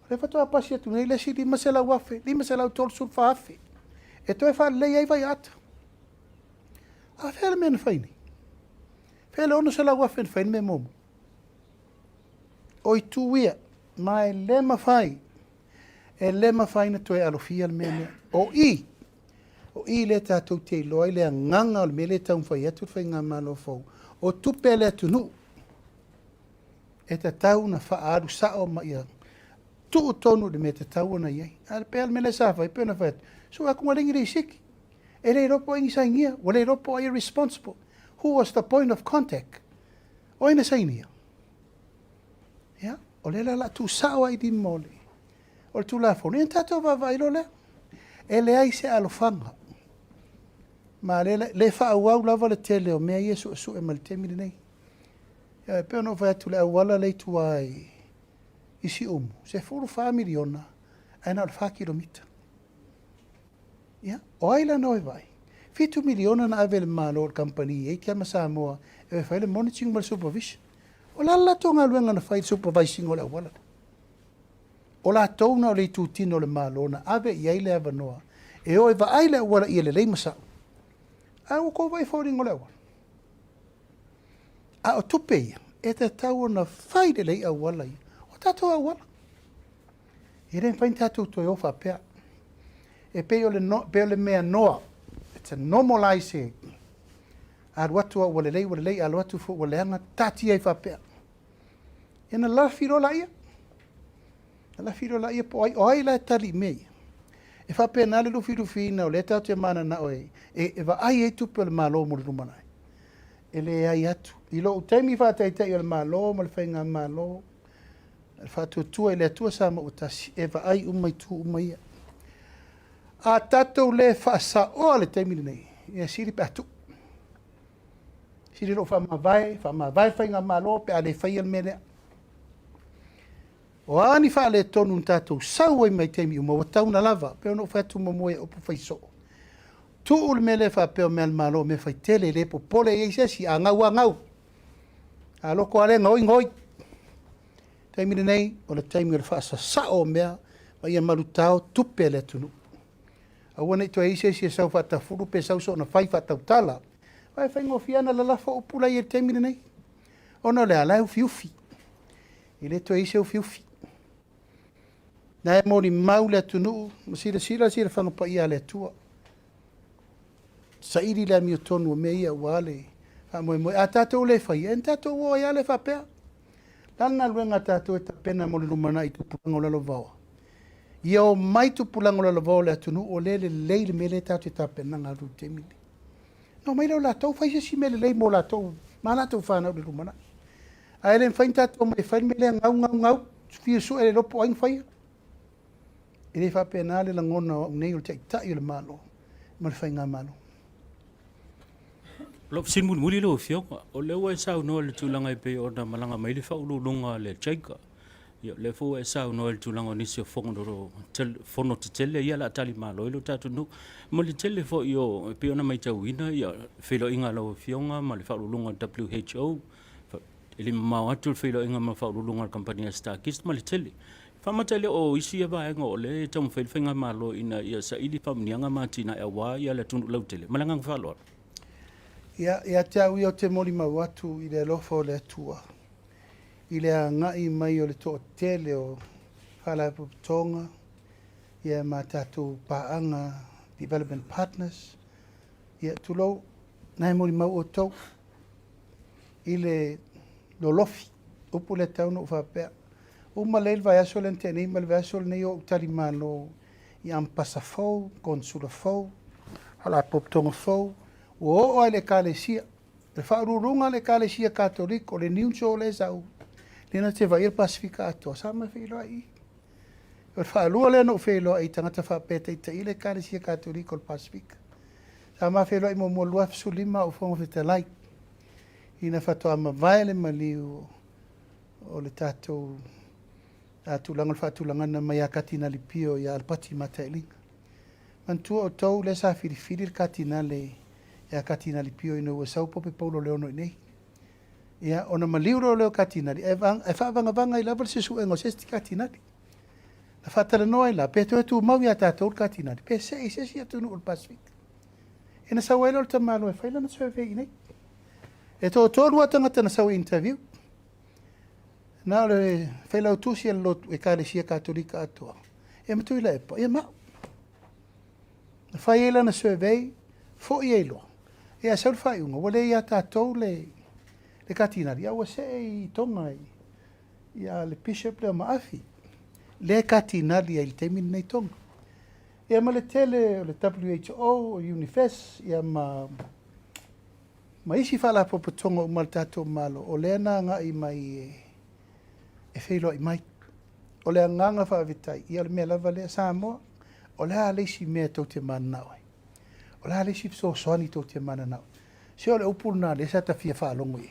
Le whatoa pasi atu nei lesi lima se lau afe, lima se lau tolu sul whaafe. E toe wha lei ai vai ata. A whea le mea na whaini. Whea le ono se lau afe na whaini me momo. Oi tuia, ma e lema fai na toe alofia le mea. O i le tātou te loa i le nganga o le mele taun fai atu fai ngā malo fau. O tupe le atunu. E ta tau na whaaru sao ma ia. Tu tonu le me te tau na iei. A le pea le mele sa fai, pea na fai. So a kunga ringi rei siki. E le ropo ingi sa ingia. O le ropo ai responsible. Who was the point of contact? O ina sa ingia. Ya, o le la tu sawa i di mole. O tu la fo, ni tato va vai lo le. E le ai se alofanga. Ma le fa au lava le tele o mea Yesu su e mal temi nei. Ya pe no va tu le wala le tu ai. Isi se furu fa miliona ana al fa kilomita. Ya, o ai la noi vai. Fitu miliona na avel malo company e kia Samoa e fa le monitoring mal supervision. O la tonga luenga na fai supervising o le wala. O la tona o le tutino le malona ave i aile ava noa. E o eva aile wala i le leimasa. A o ko vai fōring o le wala. A o tupeia e te tau na fai le lei a wala i. O tato a wala. I ren fain tato to e ofa pea. E pe o le mea noa. It's a normalizing. A watu wale lei a watu fo wale anga tati ai fa pea. Ena la firo la ia. La firo la ia po ai o ai la tali mei. E fa pe na le lu firu fina o le tau te mana na oi. E va ai e tupe le malo mo le rumana. E le ai atu. I lo utemi fa tai tai o le malo mo le whainga malo. E fa tutua i le atua sa ma utasi. E va ai umai tu umai ia. A tatou le fa sa o le temi nei. E siri pe atu. Siri lo fa ma vai whainga malo pe a le whai al mele. O ani fa le tonu un tatou sau ai mai temi uma watau na lava. Peo no fatu mo e opu faiso. Tu ul mele fa peo mel malo me fai tele le po pole e se si a ngau. A loko ale ngoi. Taimi nei, o le taimi o le whaasasa o mea, ma ia marutao tupe le tunu. A wana i toa ise si e sau whata furu pe sau so na whai Tautala. Wai whai ngofiana la lafa o pula i e taimi nei. Ona le ala ufi ufi. I le toa ise ufi ufi. Na e mori mau le tunu, masira sira whangapa ia le tua. Sa iri le mi o tonu o mea ia wale. A moe moe, a tātou le whai, en tātou o ia le whapea. Lana luenga tātou e tapena mo le lumana i tupulango lalo vawa. Ia o mai tupulango lalo vawa le atunu o le leile me le tātou e tapena ngā ru te mili. No mai lau lātou whai se si me le lei mo lātou, ma lātou whanau le lumana. A ele whain tātou mai whain me le ngau, fia su ele lopo aing whai. E le whapena le langona o nei o te aitai o le malo, ma le whai ngā malo. Lo sin muli lo fionga o le wa sa no le tulanga pe o na malanga mai le fa ulunga le chaika yo le fo e sa no le tulanga ni se fongo ro tel fono te tele ya la tali malo lo tatu no mo le tele fo yo pe ona mai tawina ya FEILOAIGA lo fionga ma le fa ulunga WHO ele ma atu FEILOAIGA ma fa ulunga company Starkist ma le tele fa matele o isi e ba ngo le tam FEILOAIGA malo ina ya sa ili fa mnianga matina e wa ya le tunu lo tele malanga fa lo Ia te au o te mori mau atu i le alofa o le atua. I le ngai mai o le to tele o whala putonga. Ia ma tātou paanga development partners. Ia tulo nai mori mau o tau. I le lolofi. Upu le tauna ufa pea. Uma leil vai aso le ntenei ma le vai aso le nei o utari malo. I ampasa fau, konsula fau. Whala putonga fau. O le kalesia, le whaururunga le kalesia katoliko, le niunso le sau, le na te vai Pasifika ato, sama FEILOAIGA. O le whaurua le no FEILOAIGA, tangata whapeta i ta i le kalesia katoliko le Pasifika. Sama FEILOAIGA mo mo lua fisulima o whonga whitalai. Ina whatoa ma vai le maliu o le tātou tulanga le whaatulanga na mai a katina li pio i alpati matailinga. Mantua o tau le sa whirifiri le katina le ia katina li pio ina ua sau pope paulo leo no nei. Ia ona maliuro leo katina li. E whaavanga i lava se su engo se sti katina li. Na whatara noa i la. Pe tu mau ia tātou katina li. Pe se si atu nu ul Pasifika. Ina sau eilo le tamalo e whaila na survey i nei. E tō tōrua tangata na sau interview. Na ole whailau tusi ala lotu e kāresia katolika atua. E matu ila e pa. Ia mau. Na whaila na survey fo i eilo. Ia sau le whai unga, wale ia tātou le katinari, ia se i tonga ia le bishop le maafi, le katinari ia i le teimini nei tonga. Ia ma le tele o le WHO o UNIFES, ia ma isi whala popotonga o mal tātou malo, o le ana nga i mai e FEILOAIGA mai. O le anganga whaavitai, ia le mea lava le Samoa, o le a leisi mea tau te mana wai. O la le sip so soani to te mana nau. Se o le upuna le sa ta fia whaalongo i.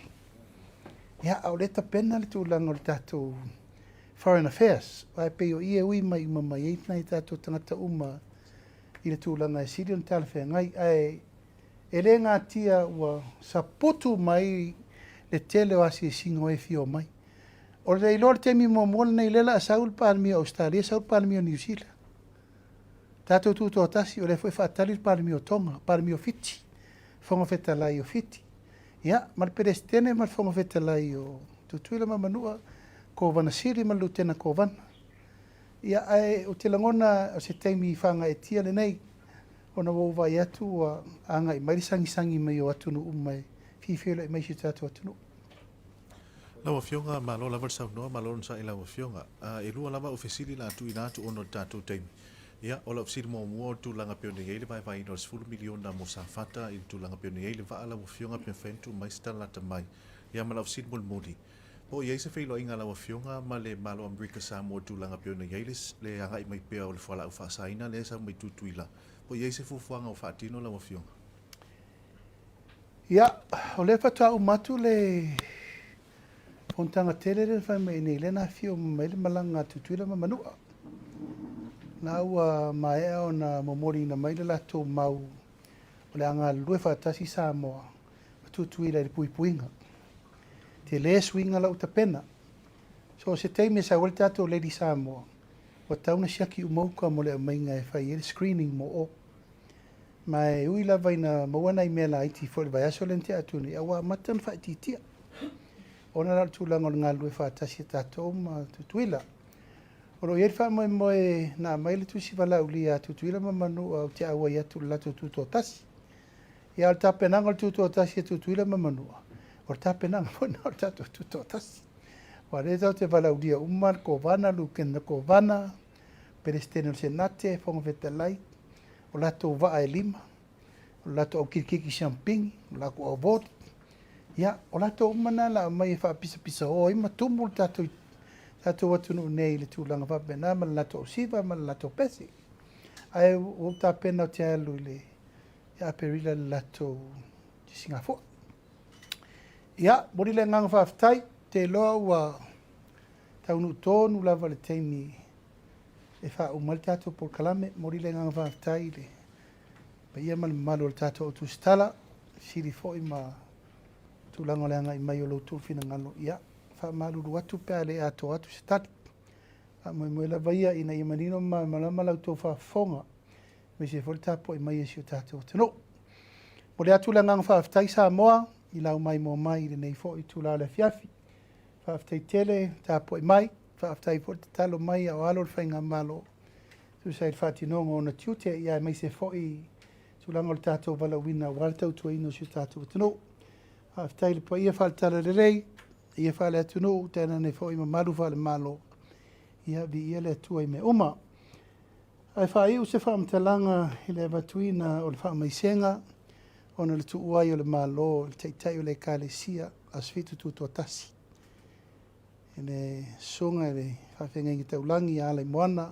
Ia au le ta pena le tūlanga o le tātou Foreign Affairs. Vai pe o ia ui mai umama i eitna i tātou tangata uma i le tūlanga e siri on tala whea ngai. E le ngā tia ua sa potu mai le tele o asi e singo e fio mai. O le ilor temi mo mola nei lela a Saul Palmia Australia, Saul Palmia New Zealand. Tātou tūtō tasi o le fwoi whaatari parmi o tonga, parmi o fiti, whonga whetalai o fiti. Ia, mal perestene mal whonga whetalai o tutuila ma manua, ko wana siri mal lutena ko wana. Ia, o te langona o se teimi whanga e tia le nei, o na wauwai atu o anga i mairi sangi mai o atunu umai, whiwhela i mai si tātou atunu. Lawa fionga malo lava sa noa malo sa ila fionga. E lua lava ofisili la tu ina tu ono tātou teimi. Ia, ola ofisiri mo mua tu langa peone yeile vai no 10 milion na mosafata i tu langa peone yeile va ala fionga pe fentu mai stala ta mai. Ia mala ofisiri mo mudi. Po ia se FEILOAIGA la fionga ma le malo America sa mo tu langa peone yeile le anga i mai pe o le fala ufa saina le sa mai tutuila. Po ia se fufuanga o fatino la fionga. Ia, o le fatua umatu le fontanga tele le fa mai nei le na fio mai le malanga tutuila ma manua. Na ua mai o na momori na mai le lato mau o le anga lue whaatasi Samoa matutu i le puipuinga. Te le swinga lau ta pena So se teime sa wale tātou Lady Samoa. Wa tauna siaki umauka mo le mainga e whai ele screening mo o. Mai ui lava ina mawana I mea la iti fo le vai aso lente atuni. Awa matan whai titia. Ona la tūlanga o ngā lue whātasi tātou ma tutuila. Oro ieri wha moe nā maile tusi wala uli a tutuila mamanu au te awa i atu lato tuto tasi. Ia al tapenanga o tuto tasi e tutuila mamanua. O tapenanga mo na o tato tuto tasi. Wa re tau te wala uli a umar ko vana lukenda ko vana. Perestene o senate fonga vetalai. O lato waa e lima. O lato au kirikiki champingi. O lato au voti. Ia, o lato umana la mai e wha pisa o ima tumul tato watu nei le tūlanga whapena ma lato o siva ma lato pesi. Ai o ta pena o te alu le ia perila le lato te Singapore. Ia, mori le nganga whaftai te loa ua taunu tōnu lava le teimi e wha umali tato por kalame mori le nganga whaftai le pa ia ma le malo le tato o tusitala siri foi ma tūlanga leanga I mai o lo tūwhina ngalo ia. Wha maruru atu pēa le ato atu se tati. Moe la vaia ina I manino malama lau tō whaafonga. Me se fori tapo I mai esi o tātou tano. Mo le atu langang whaaftai sa moa, I lau mai mo mai I le nei fo I tūla le fiafi. Whaaftai tele, tapo I mai, whaaftai fo te talo mai au alo le whainga malo. Tu sai le whaatinonga o na tiute, ia mai se fo I tūlanga le tātou wala wina waltau tua ino si o tātou tano. Whaaftai le po ia whaatala le rei, ia whale atunu, tēnā ne fo I mamaru whale malo. Ia vi ia le atua I me uma. Ai whai u se whaamtalanga I le watuina o le whaamaisenga, ona le tu uai o le malo, le teitai o le kālesia, asfitu tu tōtasi. E le songa le whawhengengi taulangi a le moana,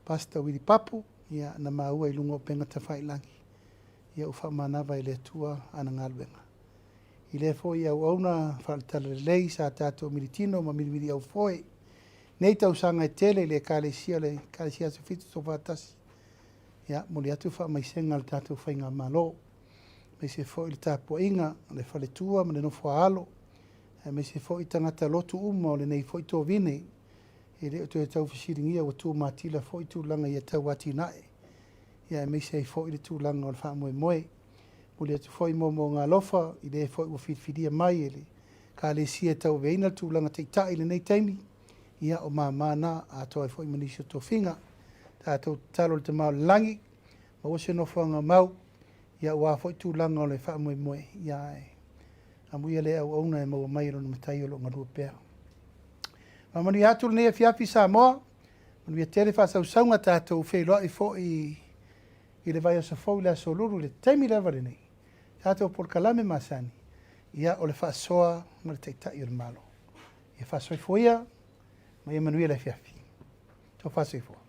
pasta wiri papu, ia na maua I lungo penga ta whailangi. Ia u whaamanawa I le atua ana ngaluenga. I le fo I au auna whaalitala le lei sa tātou militino ma milimili au foe. Nei tau sanga e tele le kālesia sa fitu tō whātasi. Ia, mo le atu whaamaisenga le tātou whainga malo. Me se fo I le tāpua inga, le whale tua, ma le nofo alo. Me se fo I tangata lotu uma o le nei fo I tō vine. E le o tō tau whasiringia o tū mātila fo I tūlanga I a tau ati nae. Ia, me se fo I le tūlanga o le wha moe moe. Mo le atu fo I mo ngā lofa, I le fo I o whiwhiria mai e le. Ka le sia tau veina tūlanga teitai le nei taimi. Ia o mamana a toa fo I manisio tō whinga. Tātou talo le te mau langi. Ma o se nofuanga mau. Ia ua fo I tūlanga o le wha moe moe. Ia e. Amuia le au auna e maua mai rona matai o lo ngarua pēr. Mamani atu le nea fiafi sa moa. Manu ia tere wha sau saunga tātou wheloa I fo I le vai asa fau le aso luru le taimi lewa le nei. Tātou por kalame masani. Ia o le wha soa ma le teitai o le malo. Ia wha soi foia. Ma ia manuia le fiafi. Tō wha soi foa.